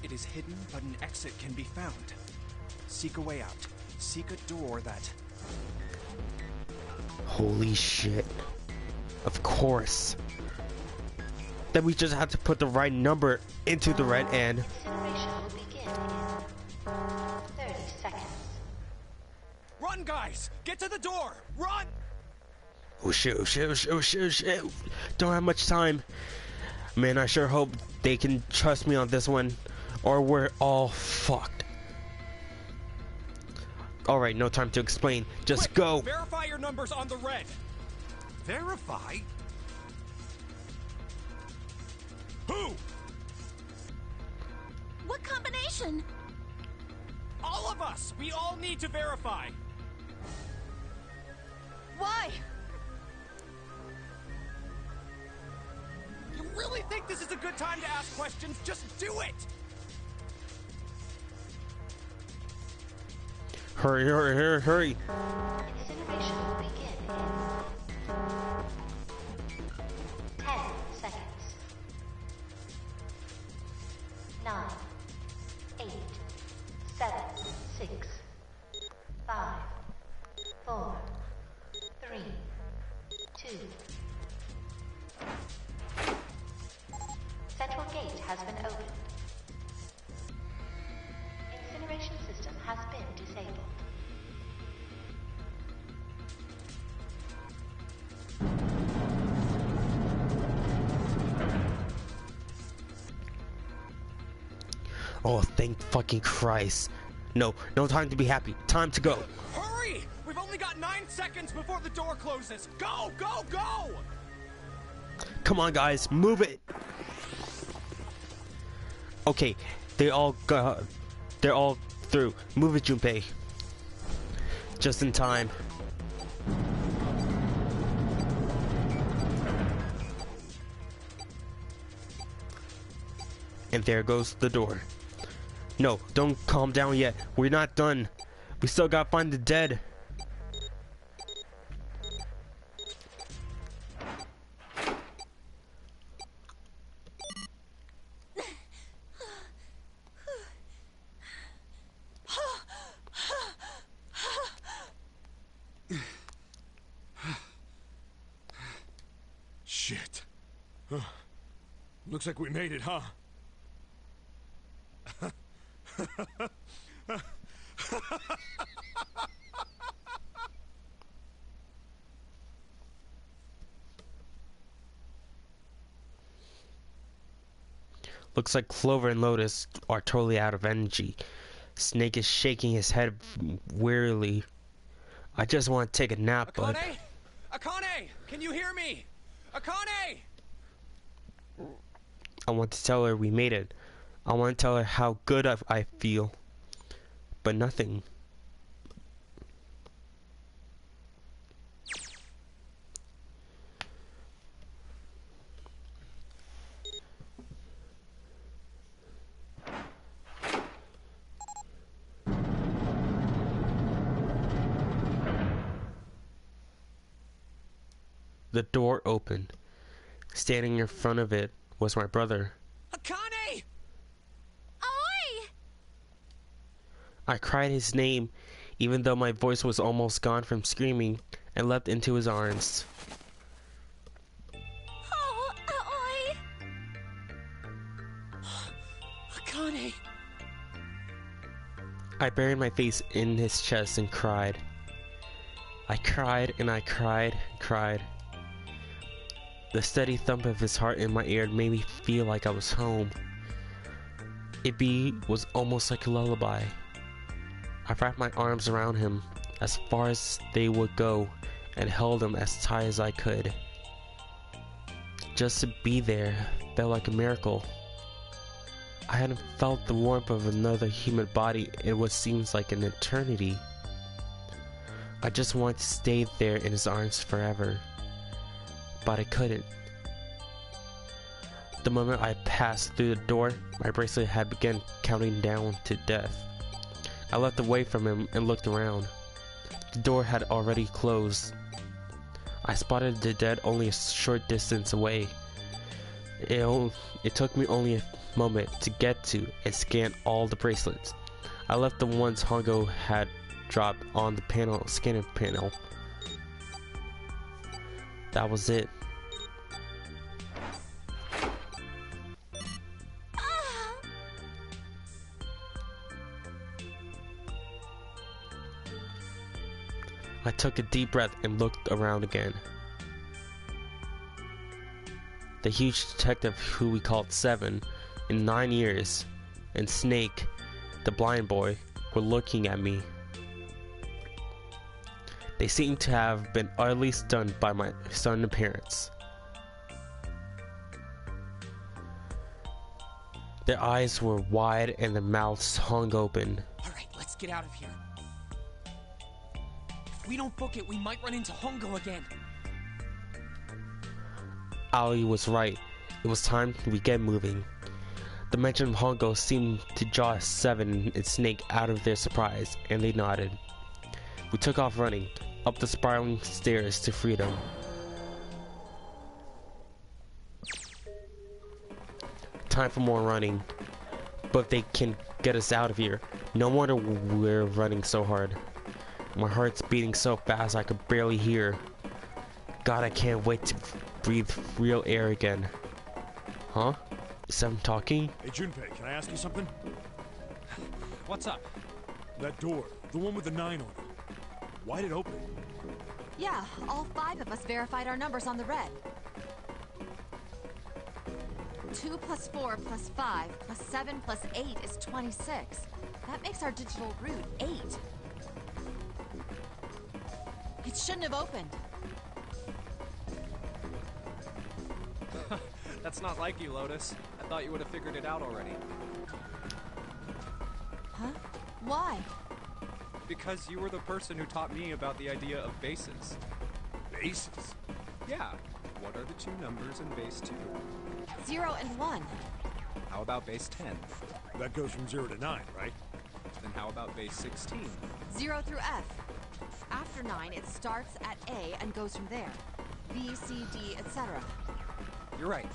It is hidden, but an exit can be found. Seek a way out. Seek a door that... Holy shit. Of course. Then we just have to put the right number into the red and... Incineration will begin in 30 seconds. Run, guys! Get to the door! Run! Oh shit, oh shit, oh shit, oh shit, oh shit. Don't have much time. Man, I sure hope they can trust me on this one, or we're all fucked. Alright, no time to explain. Just Quick, go! Verify your numbers on the red. Verify? Who? What combination? All of us! We all need to verify! Why? You really think this is a good time to ask questions? Just do it! Hurry, hurry, hurry, hurry! Incineration will begin in 10 seconds. 9, 8, 7, 6, 5, 4, 3, 2. Central gate has been opened. Incineration system has been disabled. Oh, thank fucking Christ. No, no time to be happy. Time to go. Hurry! We've only got 9 seconds before the door closes. Go, go, go! Come on, guys, move it. Okay, they're all through. Move it, Junpei. Just in time. and there goes the door. No, don't calm down yet. We're not done. We still gotta find the dead. Shit. Looks like we made it, huh? Looks like Clover and Lotus are totally out of energy. Snake is shaking his head wearily. I just want to take a nap, but... Akane! Can you hear me? Akane! I want to tell her we made it. I want to tell her how good I feel. But nothing. The door opened. Standing in front of it was my brother. Akane! Oi! I cried his name, even though my voice was almost gone from screaming, and leapt into his arms. Oh, oi! Akane! I buried my face in his chest and cried. I cried and I cried and cried. The steady thump of his heart in my ear made me feel like I was home. It was almost like a lullaby. I wrapped my arms around him as far as they would go and held him as tight as I could. Just to be there felt like a miracle. I hadn't felt the warmth of another human body in what seems like an eternity. I just wanted to stay there in his arms forever. But I couldn't. The moment I passed through the door, my bracelet had begun counting down to death. I left away from him and looked around. The door had already closed. I spotted the dead only a short distance away. It took me only a moment to get to and scan all the bracelets. I left the ones Hongo had dropped on the scanning panel. That was it. I took a deep breath and looked around again. The huge detective who we called Seven in 9 years, and Snake, the blind boy, were looking at me. They seemed to have been utterly stunned by my sudden appearance. Their eyes were wide and their mouths hung open. Alright, let's get out of here. If we don't book it, we might run into Hongo again. Ali was right. It was time we get moving. The mention of Hongo seemed to draw Seven and Snake out of their surprise, and they nodded. We took off running, up the spiraling stairs to freedom. Time for more running. But if they can get us out of here, no wonder we're running so hard. My heart's beating so fast I could barely hear. God, I can't wait to breathe real air again. Huh? Is Seven talking? Hey, Junpei, can I ask you something? What's up? That door, the one with the 9 on it. Why'd it open? Yeah, all 5 of us verified our numbers on the red. 2 plus 4 plus 5 plus 7 plus 8 is 26. That makes our digital route 8. It shouldn't have opened. That's not like you, Lotus. I thought you would have figured it out already. Huh? Why? Because you were the person who taught me about the idea of bases. Bases? Yeah. What are the 2 numbers in base 2? 0 and 1. How about base 10? That goes from 0 to 9, right? Then how about base 16? 0 through F. After 9, it starts at A and goes from there. B, C, D, etc. You're right.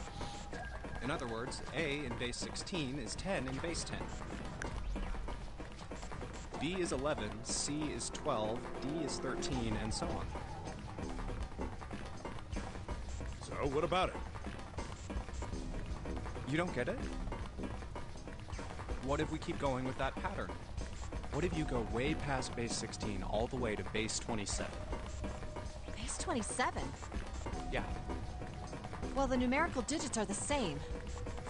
In other words, A in base 16 is 10 in base 10. B is 11, C is 12, D is 13, and so on. So, what about it? You don't get it? What if we keep going with that pattern? What if you go way past base 16 all the way to base 27? Base 27? Yeah. Well, the numerical digits are the same.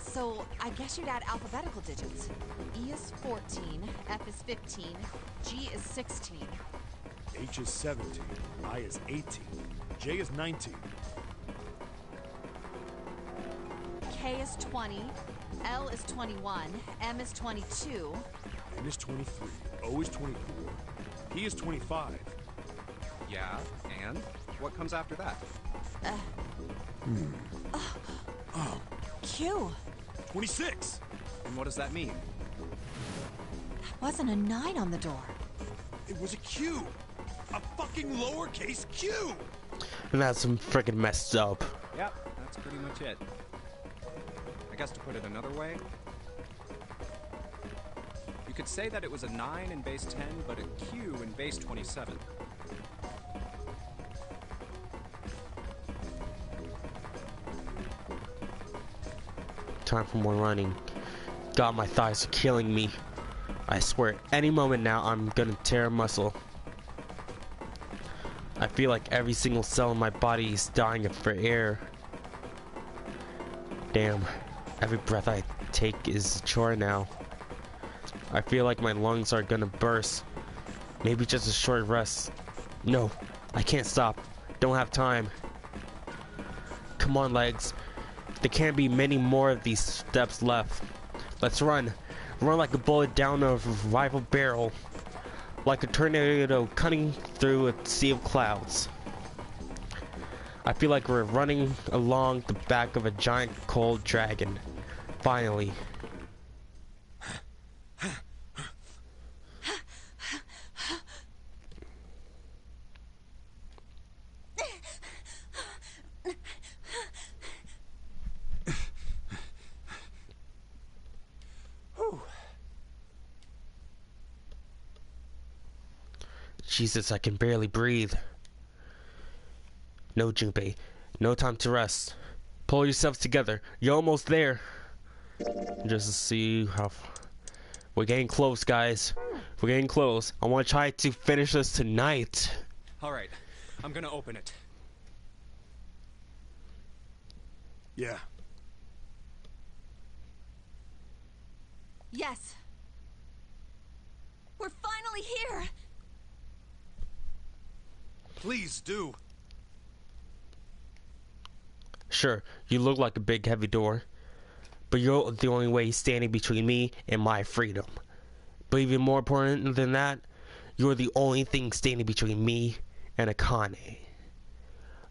So, I guess you'd add alphabetical digits. E is 14, F is 15, G is 16. H is 17, I is 18, J is 19. K is 20, L is 21, M is 22. N is 23, O is 24, P is 25. Yeah, and? What comes after that? Q. 26! And what does that mean? Wasn't a 9 on the door. It was a Q! A fucking lowercase q! And that's freaking messed up. Yep, that's pretty much it. I guess to put it another way, you could say that it was a 9 in base 10, but a Q in base 27. Time for more running. God, my thighs are killing me. I swear, any moment now, I'm gonna tear a muscle. I feel like every single cell in my body is dying for air. Damn, every breath I take is a chore now. I feel like my lungs are gonna burst. Maybe just a short rest. No, I can't stop. Don't have time. Come on, legs. There can't be many more of these steps left. Let's run. Run like a bullet down a rifle barrel. Like a tornado cutting through a sea of clouds. I feel like we're running along the back of a giant cold dragon. Finally. Jesus, I can barely breathe. No, Junpei. No time to rest. Pull yourselves together. You're almost there. Just to see how... We're getting close, guys. We're getting close. I want to try to finish this tonight. Alright, I'm gonna open it. Yeah. Yes. We're finally here. Please do. Sure, you look like a big heavy door, but you're the only way standing between me and my freedom. But even more important than that, you're the only thing standing between me and Akane.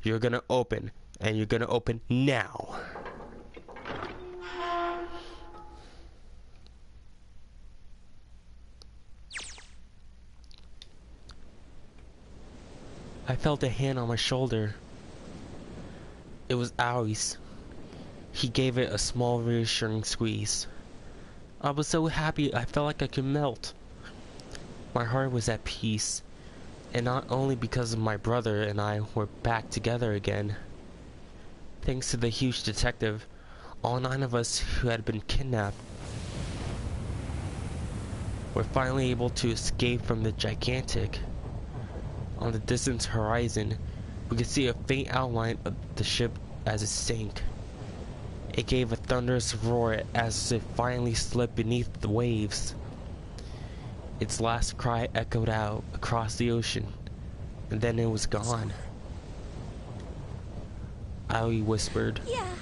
You're gonna open, and you're gonna open now. I felt a hand on my shoulder. It was Aoi's. He gave it a small reassuring squeeze. I was so happy I felt like I could melt. My heart was at peace, and not only because of my brother and I were back together again. Thanks to the huge detective, all 9 of us who had been kidnapped were finally able to escape from the gigantic. On the distant horizon, we could see a faint outline of the ship as it sank. It gave a thunderous roar as it finally slipped beneath the waves. Its last cry echoed out across the ocean, and then it was gone. Aoi whispered. Yeah.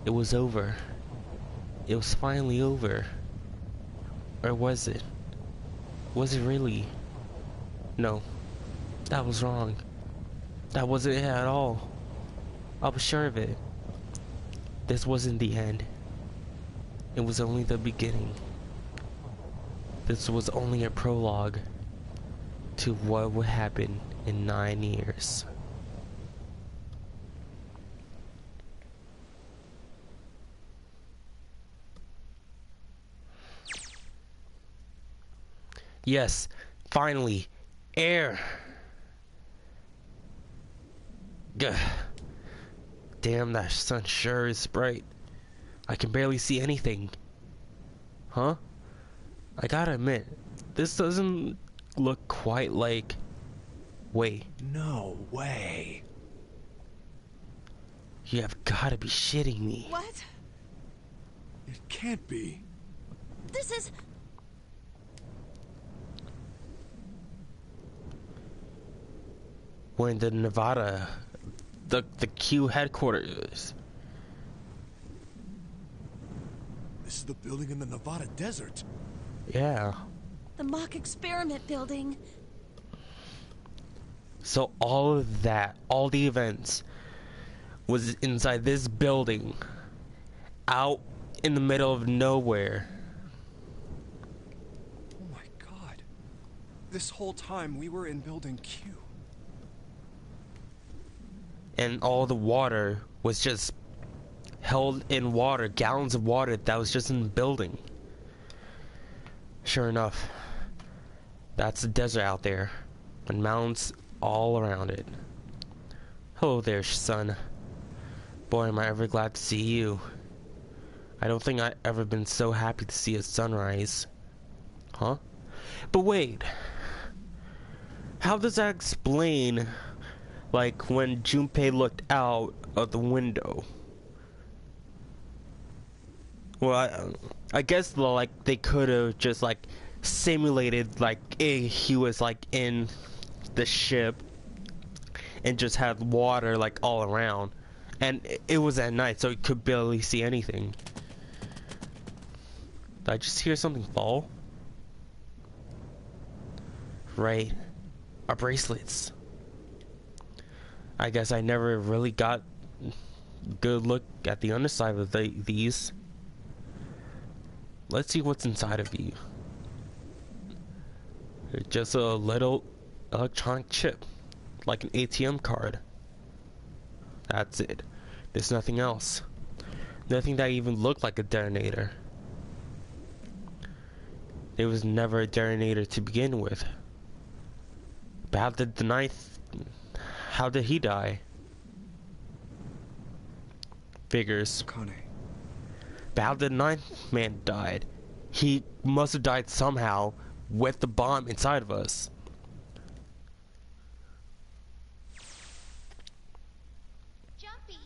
It was over. It was finally over. Or was it? Was it really? No, that was wrong. That wasn't it at all. I was sure of it. This wasn't the end. It was only the beginning. This was only a prologue to what would happen in 9 years. Yes, finally, air. Gah. Damn, that sun sure is bright. I can barely see anything. Huh? I gotta admit, this doesn't look quite like... Wait. No way. You have gotta be shitting me. What? It can't be. This is... We're in the Nevada, the Q headquarters. This is the building in the Nevada desert. Yeah. the mock experiment building. So all of that, all the events, was inside this building, out in the middle of nowhere. Oh my god. This whole time we were in Building Q. And all the water was just held in water, gallons of water that was just in the building. Sure enough, that's the desert out there, and mountains all around it. Hello there, son. Boy, am I ever glad to see you. I don't think I've ever been so happy to see a sunrise. Huh? But wait. How does that explain, like, when Junpei looked out of the window? Well, I guess, like, they could have just, like, simulated, like, he was, like, in the ship and just had water, like, all around. And it was at night, so he could barely see anything. Did I just hear something fall? Right. Our bracelets. I guess I never really got a good look at the underside of these. Let's see what's inside of you. It's just a little electronic chip, like an ATM card. That's it. There's nothing else. Nothing that even looked like a detonator. There was never a detonator to begin with. But how did he die? Figures. Akane. But how did the ninth man died? He must have died somehow with the bomb inside of us. Jumpy.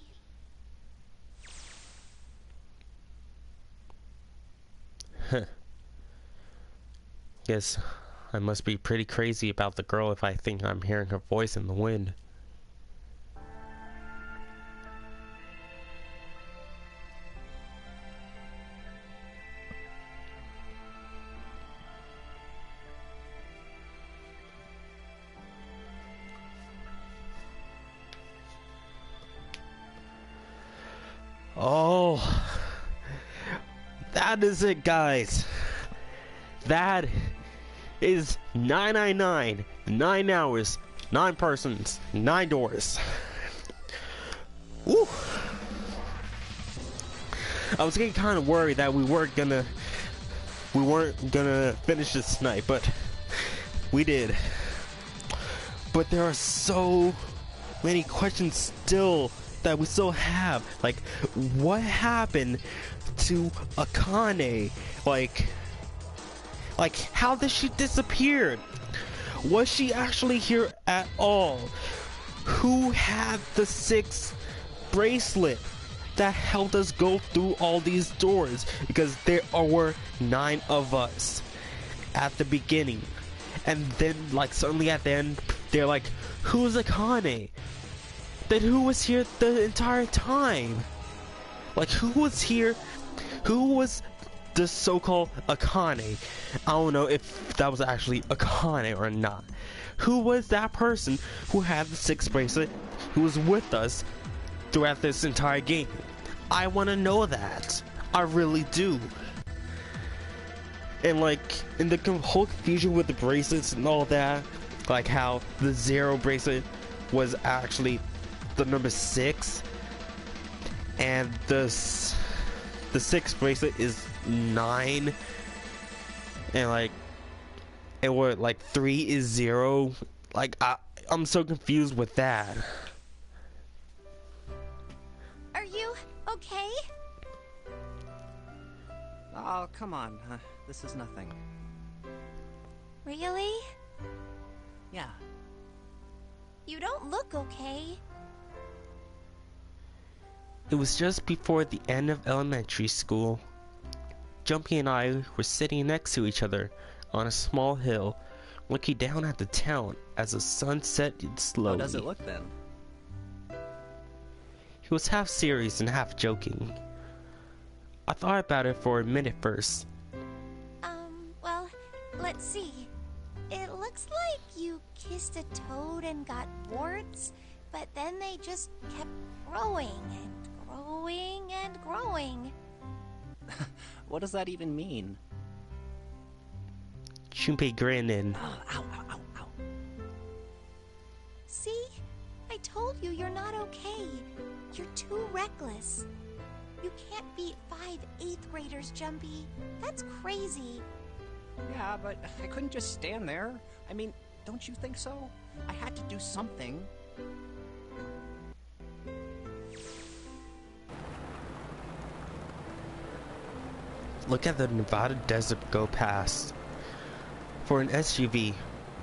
Guess I must be pretty crazy about the girl if I think I'm hearing her voice in the wind. Oh, that is it, guys. That is 999, 9 hours, 9 persons, 9 doors. Woo! I was getting kind of worried that we weren't gonna finish this tonight, but we did. But there are so many questions still that we still have. Like, what happened to Akane? Like, how did she disappear? Was she actually here at all? Who had the 6th bracelet that helped us go through all these doors? Because there were 9 of us at the beginning. And then, like, suddenly at the end, they're like, who's Akane? Then who was here the entire time? Like, who was here? Who was the so-called Akane? I don't know if that was actually Akane or not. Who was that person who had the 6th bracelet, who was with us throughout this entire game? I want to know that. I really do. And like, in the whole confusion with the bracelets and all that, like how the 0 bracelet was actually the number 6, and the 6 bracelet is 9, and like, and what, like 3 is 0. Like, I'm so confused with that. Are you okay? Oh, come on. This is nothing. Really? Yeah. You don't look okay. It was just before the end of elementary school. Jumpy and I were sitting next to each other on a small hill, looking down at the town as the sun set slowly. How does it look then? He was half serious and half joking. I thought about it for a minute first. Well, let's see. It looks like you kissed a toad and got warts, but then they just kept growing and growing and growing. What does that even mean? Junpei grinned and... Ow, ow, ow, ow. See? I told you you're not okay. You're too reckless. You can't beat 5 8th graders, Jumpy. That's crazy. Yeah, but I couldn't just stand there. I mean, don't you think so? I had to do something. Look at the Nevada desert go past. For an SUV,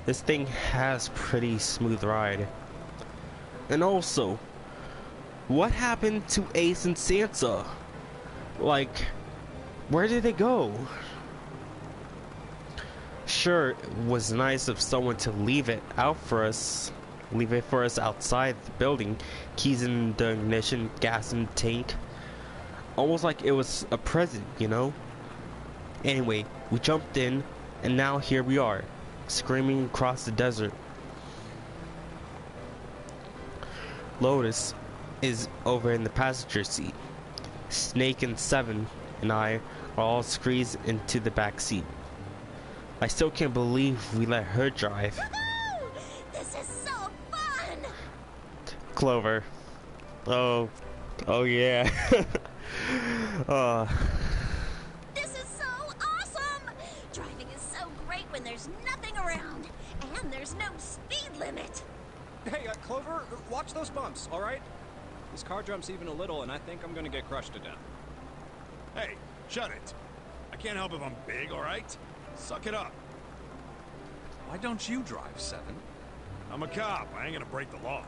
this thing has pretty smooth ride. And also, what happened to Ace and Sansa? Like, where did they go? Sure, it was nice of someone to leave it for us outside the building, keys in the ignition, gas in the tank. Almost like it was a present, you know? Anyway, we jumped in, and now here we are, screaming across the desert. Lotus is over in the passenger seat. Snake and Seven and I are all squeezed into the back seat. I still can't believe we let her drive. This is so fun! Clover. Oh yeah. This is so awesome! Driving is so great when there's nothing around, and there's no speed limit. Hey, Clover, watch those bumps, all right? This car jumps even a little, and I think I'm gonna get crushed to death. Hey, shut it. I can't help if I'm big, all right? Suck it up. Why don't you drive, Seven? I'm a cop. I ain't gonna break the law.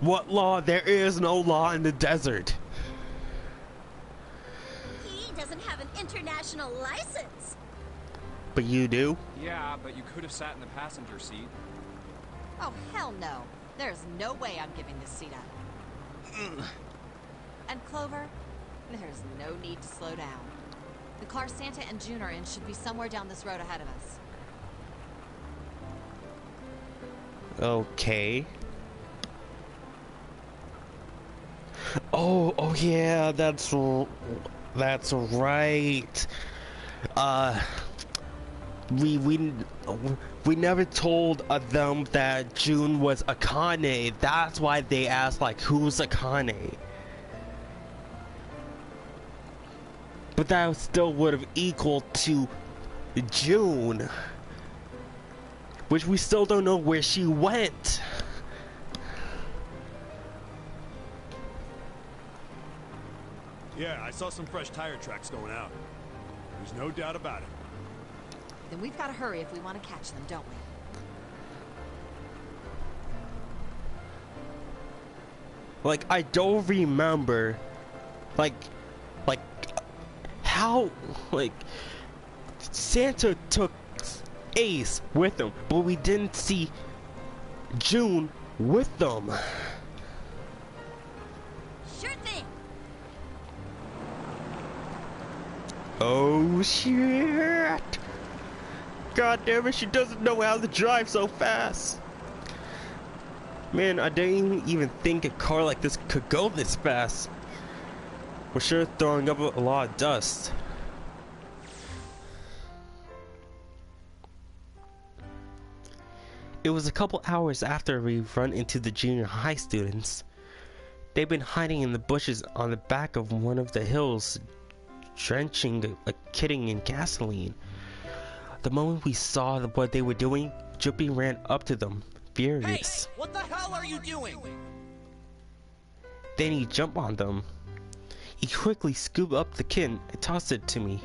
What law? There is no law in the desert. He doesn't have an international license. But you do? Yeah, but you could have sat in the passenger seat. Oh, hell no. There's no way I'm giving this seat up. And Clover, there's no need to slow down. The car Santa and June are in should be somewhere down this road ahead of us. Okay. Oh yeah, that's right. We never told them that June was Akane. That's why they asked, like, who's Akane? But that still would have equaled to June, which we still don't know where she went. Yeah, I saw some fresh tire tracks going out. There's no doubt about it. Then we've got to hurry if we want to catch them, don't we? Like, I don't remember, like how, like, Santa took Ace with him, but we didn't see June with them. Sure thing. Oh shit! God damn it, she doesn't know how to drive so fast. Man, I didn't even think a car like this could go this fast. We're sure throwing up a lot of dust. It was a couple hours after we run into the junior high students. They've been hiding in the bushes on the back of one of the hills, drenching a kidding in gasoline. The moment we saw what they were doing, Jumpy ran up to them, furious. Hey, what the hell are you doing? Then he jumped on them. He quickly scooped up the kitten and tossed it to me.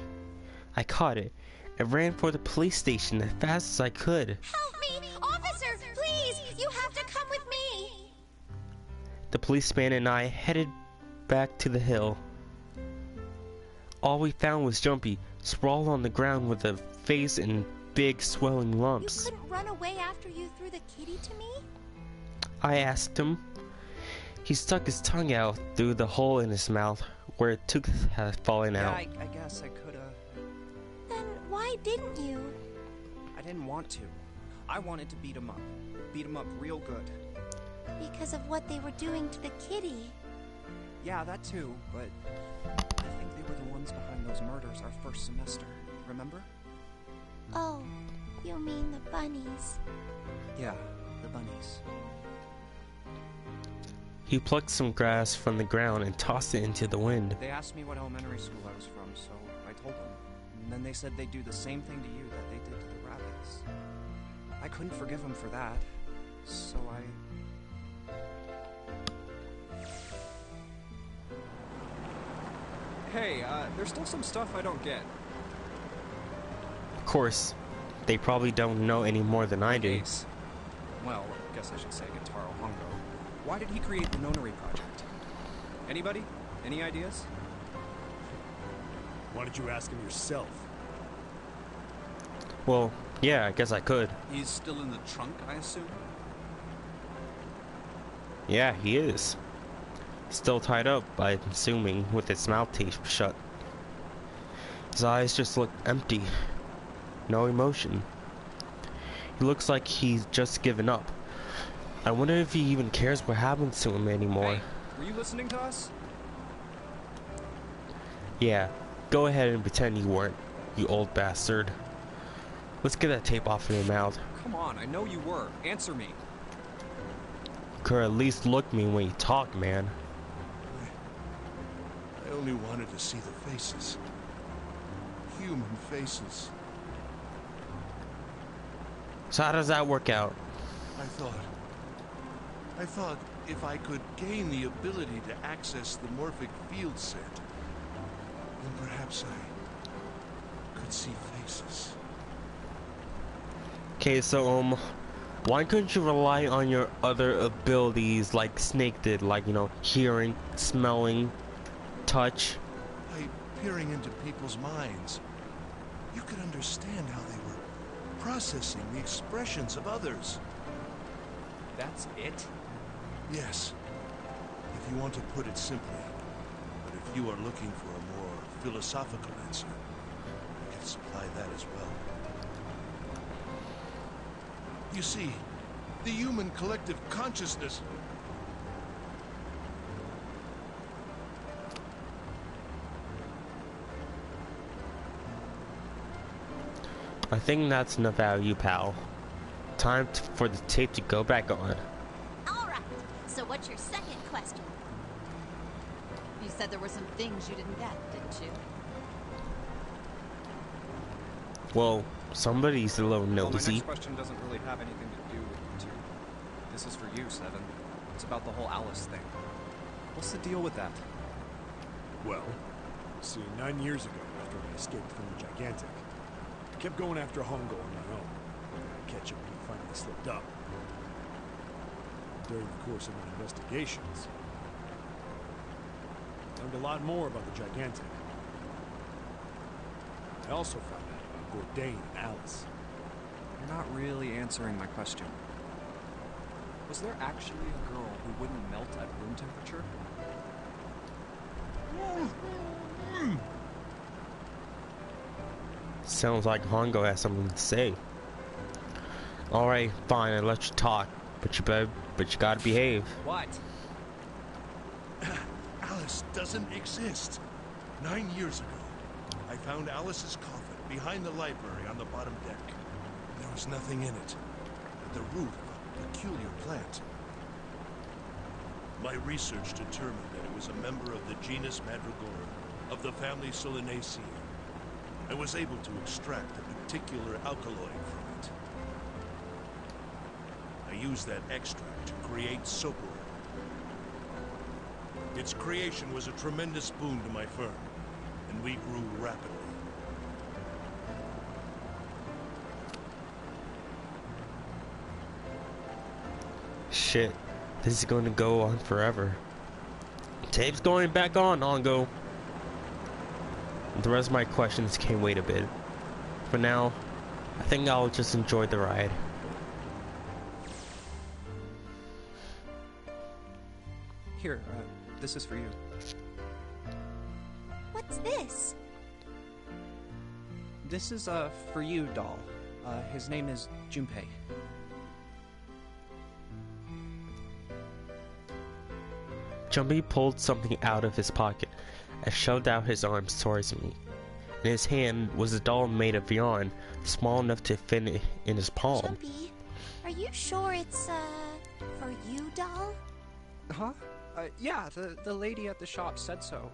I caught it and ran for the police station as fast as I could. Help me! Officer, please! You have to come with me! The policeman and I headed back to the hill. All we found was Jumpy, sprawled on the ground with a face in big swelling lumps. You couldn't run away after you threw the kitty to me? I asked him. He stuck his tongue out through the hole in his mouth where a tooth had fallen out. I guess I could've... Then why didn't you? I didn't want to. I wanted to beat him up. Beat him up real good. Because of what they were doing to the kitty. Yeah, that too, but... I think they were the ones behind those murders our first semester. Remember? Oh, you mean the bunnies. Yeah, the bunnies. He plucked some grass from the ground and tossed it into the wind. They asked me what elementary school I was from, so I told them. And then they said they'd do the same thing to you that they did to the rabbits. I couldn't forgive them for that, so I... Hey, there's still some stuff I don't get. Of course, they probably don't know any more than I do. Ace. Well, I guess I should say Gentaro Hongo. Why did he create the Nonary Project? Anybody? Any ideas? Why don't you ask him yourself? Well, yeah, I guess I could. He's still in the trunk, I assume? Yeah, he is. Still tied up, I'm assuming, with his mouth taped shut. His eyes just look empty. No emotion. He looks like he's just given up. I wonder if he even cares what happens to him anymore. Hey, were you listening to us? Yeah, go ahead and pretend you weren't, you old bastard. Let's get that tape off of your mouth. Come on, I know you were. Answer me. Could at least look at me when you talk, man. I only wanted to see the faces. Human faces. So how does that work out? I thought if I could gain the ability to access the morphic field set, then perhaps I could see faces. Okay, so why couldn't you rely on your other abilities like Snake did, like, you know, hearing, smelling, touch? By peering into people's minds, you could understand how they were processing the expressions of others. That's it? Yes, if you want to put it simply. But if you are looking for a more philosophical answer, I can supply that as well. You see, the human collective consciousness... I think that's enough out of you, pal. Time for the tape to go back on. Alright, so what's your second question? You said there were some things you didn't get, didn't you? Well, somebody's a little Well, my nosy. next question doesn't really have anything to do with you two. This is for you, Seven. It's about the whole Alice thing. What's the deal with that? Well, see, 9 years ago, after I escaped from the Gigantic, I kept going after Hongo on my own. I catch him when he finally slipped up. During the course of my investigations, I learned a lot more about the Gigantic. I also found out about Bourdain and Alice. You're not really answering my question. Was there actually a girl who wouldn't melt at room temperature? Sounds like Hongo has something to say. Alright, fine, I let you talk, but you better but you gotta behave. What? Alice doesn't exist. 9 years ago, I found Alice's coffin behind the library on the bottom deck. There was nothing in it but the root of a peculiar plant. My research determined that it was a member of the genus Mandragora, of the family Solanaceae. I was able to extract a particular alkaloid from it. I used that extract to create Socorro. Its creation was a tremendous boon to my firm, and we grew rapidly. Shit, this is going to go on forever. Tape's going back on, Ongo. The rest of my questions can wait a bit. For now, I think I'll just enjoy the ride. Here, this is for you. What's this? This is, for you, doll. His name is Junpei. Jumpy pulled something out of his pocket and shoved out his arms towards me. In his hand was a doll made of yarn, small enough to fit in his palm. Jumpy, are you sure it's, for you, doll? Huh? Yeah, the lady at the shop said so,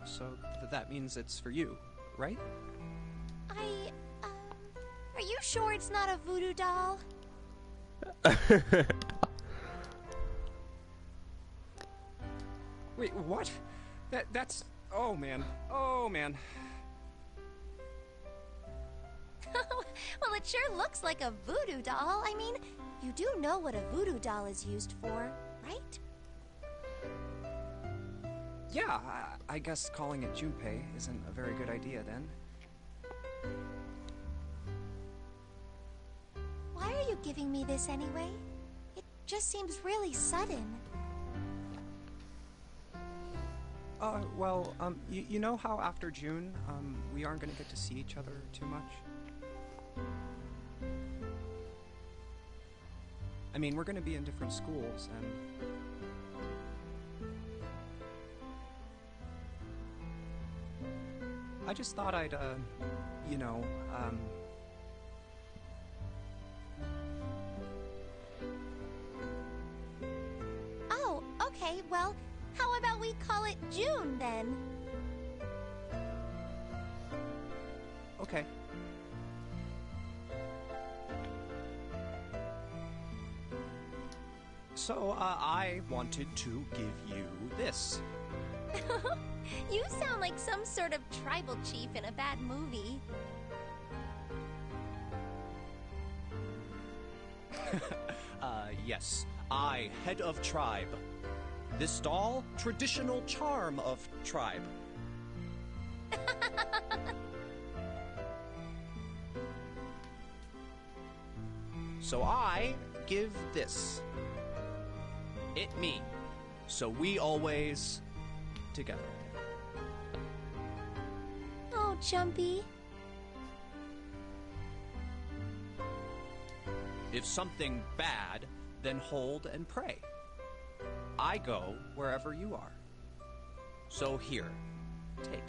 that means it's for you, right? Are you sure it's not a voodoo doll? Wait, what? That's... Oh, man. Oh, man. Well, it sure looks like a voodoo doll. I mean, you do know what a voodoo doll is used for, right? Yeah, I guess calling it Junpei isn't a very good idea, then. Why are you giving me this anyway? It just seems really sudden. Well, you know how after June, we aren't gonna get to see each other too much? I mean, we're gonna be in different schools, and... I just thought I'd, you know, Oh, okay, well, how about we call it June, then? Okay. So, I wanted to give you this. You sound like some sort of tribal chief in a bad movie. Yes. I, head of tribe. This doll, traditional charm of tribe. So I give this. It me. So we always together. Oh, Jumpy. If something bad, then hold and pray. I go wherever you are. So here, take.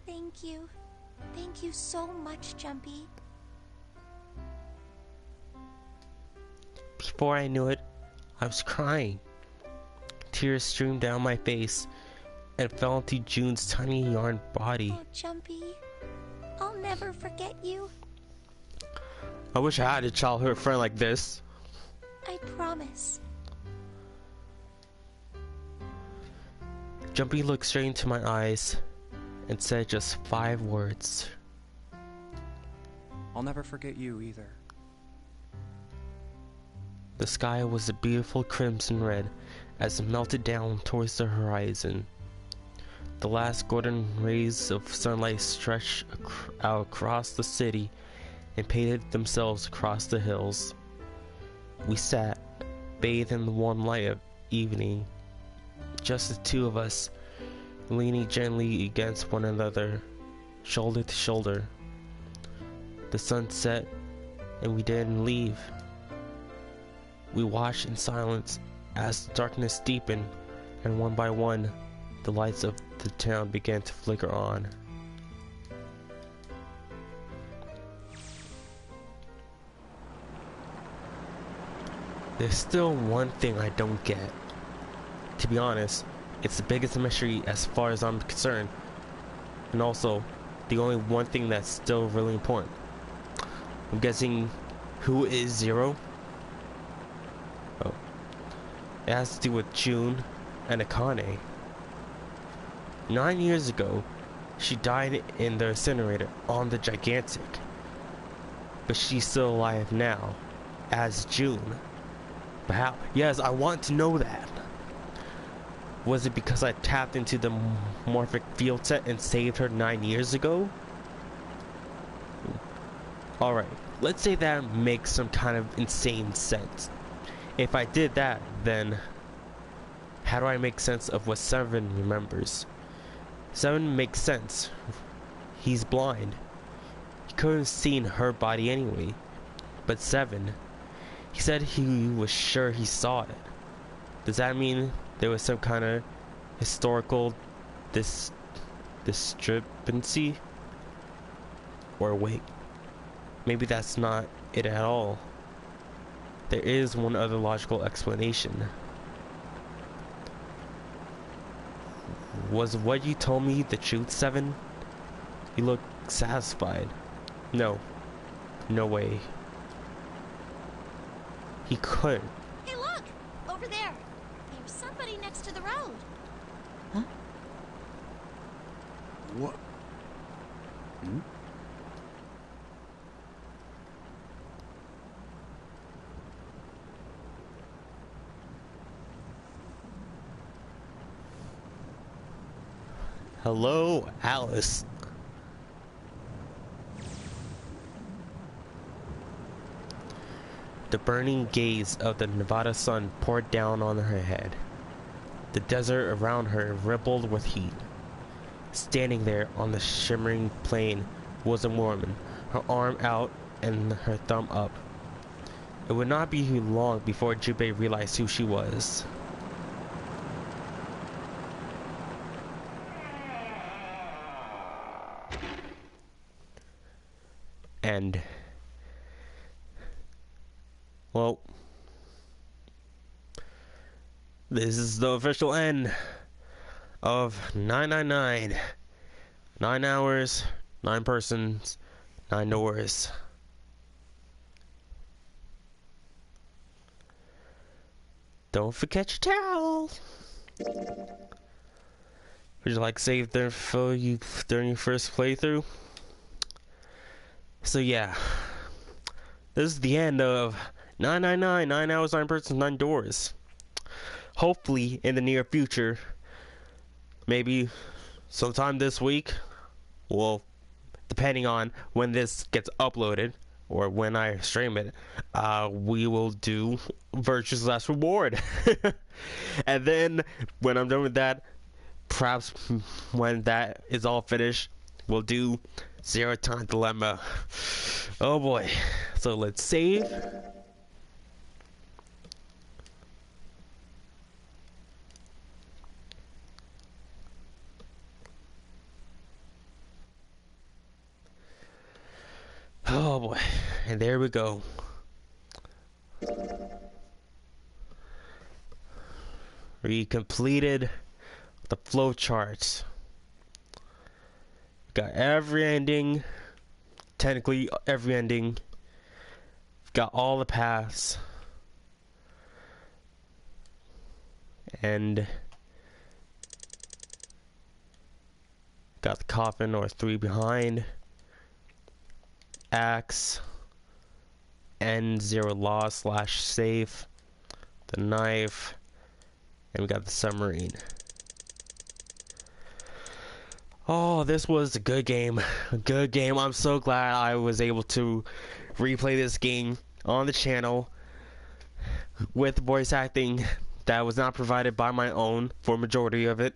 Thank you. Thank you so much, Jumpy. Before I knew it, I was crying. Tears streamed down my face and fell into June's tiny yarn body. Oh, Jumpy. I'll never forget you. I wish I had a childhood friend like this. I promise. Jumpy looked straight into my eyes and said just 5 words. I'll never forget you either. The sky was a beautiful crimson red as it melted down towards the horizon. The last golden rays of sunlight stretched out across the city and painted themselves across the hills. We sat, bathed in the warm light of evening, just the two of us, leaning gently against one another, shoulder to shoulder. The sun set, and we didn't leave. We watched in silence as darkness deepened, and one by one, the lights of the town began to flicker on. There's still one thing I don't get. To be honest, it's the biggest mystery as far as I'm concerned, and also the only one thing that's still really important. I'm guessing, who is Zero? Oh, it has to do with June and Akane. 9 years ago, she died in the incinerator on the Gigantic, but she's still alive now as June. But how? Yes, I want to know that. Was it because I tapped into the morphic field set and saved her 9 years ago? Alright, let's say that makes some kind of insane sense. If I did that, then how do I make sense of what Seven remembers? Seven makes sense. He's blind. He couldn't have seen her body anyway. But Seven, he said he was sure he saw it. Does that mean there was some kind of historical discrepancy? Or wait, maybe that's not it at all. There is one other logical explanation. Was what you told me the truth, Seven? You look satisfied. No. No way. He could. Hey, look! Over there. There's somebody next to the road. Huh? What? Hmm? Hello, Alice. The burning gaze of the Nevada sun poured down on her head. The desert around her rippled with heat. Standing there on the shimmering plain was a woman, her arm out and her thumb up. It would not be long before Jubei realized who she was. And well, this is the official end of 999. 9 hours, 9 persons, 9 doors. Don't forget your towel. Would you like to save them for you during your first playthrough? So yeah, this is the end of 999, 9 hours, 9 persons, 9 doors. Hopefully in the near future, maybe sometime this week, well, depending on when this gets uploaded or when I stream it, we will do Virtue's Last Reward. And then when I'm done with that, perhaps when that is all finished, we'll do Zero Time Dilemma. Oh boy. So let's save. Oh boy. And there we go. We completed the flowcharts. Got every ending, technically every ending. Got all the paths, and got the coffin or 3 behind, axe, end 0 loss / safe, the knife, and we got the submarine. Oh, this was a good game. A good game. I'm so glad I was able to replay this game on the channel with voice acting that was not provided by my own for majority of it.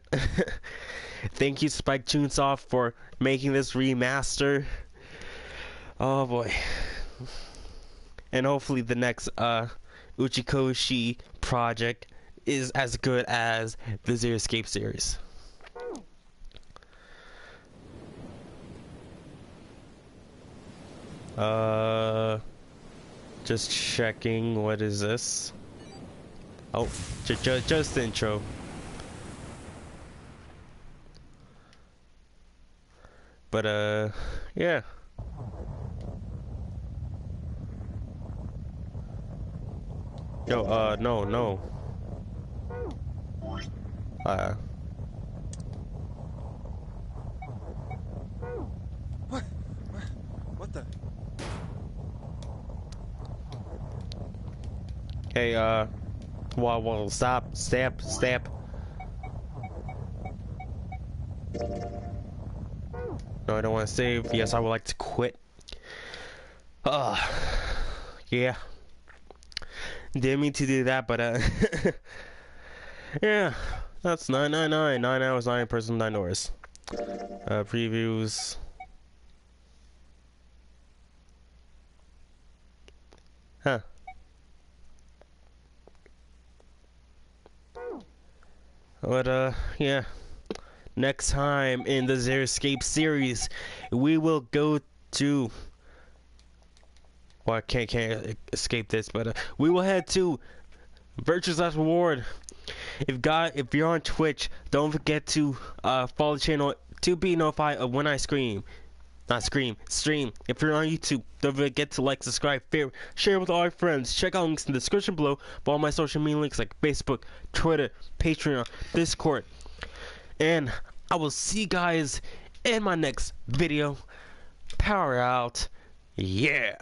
Thank you, Spike Chunsoft, for making this remaster. Oh boy. And hopefully the next Uchikoshi project is as good as the Zero Escape series. Just checking, what is this? Oh, just the intro. But yeah. Yo, no. What the? Hey, well, stop. No, I don't want to save. Yes, I would like to quit. Yeah. Didn't mean to do that, but yeah. That's 999. 9 hours, 9 person, 9 doors. Previews. Huh. But yeah. Next time in the Zero Escape series, we will go to. Well, I can't escape this, but we will head to Virtue's Last Reward. If you're on Twitch, don't forget to follow the channel to be notified of when I stream. If you're on YouTube, don't forget to like, subscribe, favorite, share with all your friends. Check out links in the description below for all my social media links like Facebook, Twitter, Patreon, Discord. And I will see you guys in my next video. Power out. Yeah.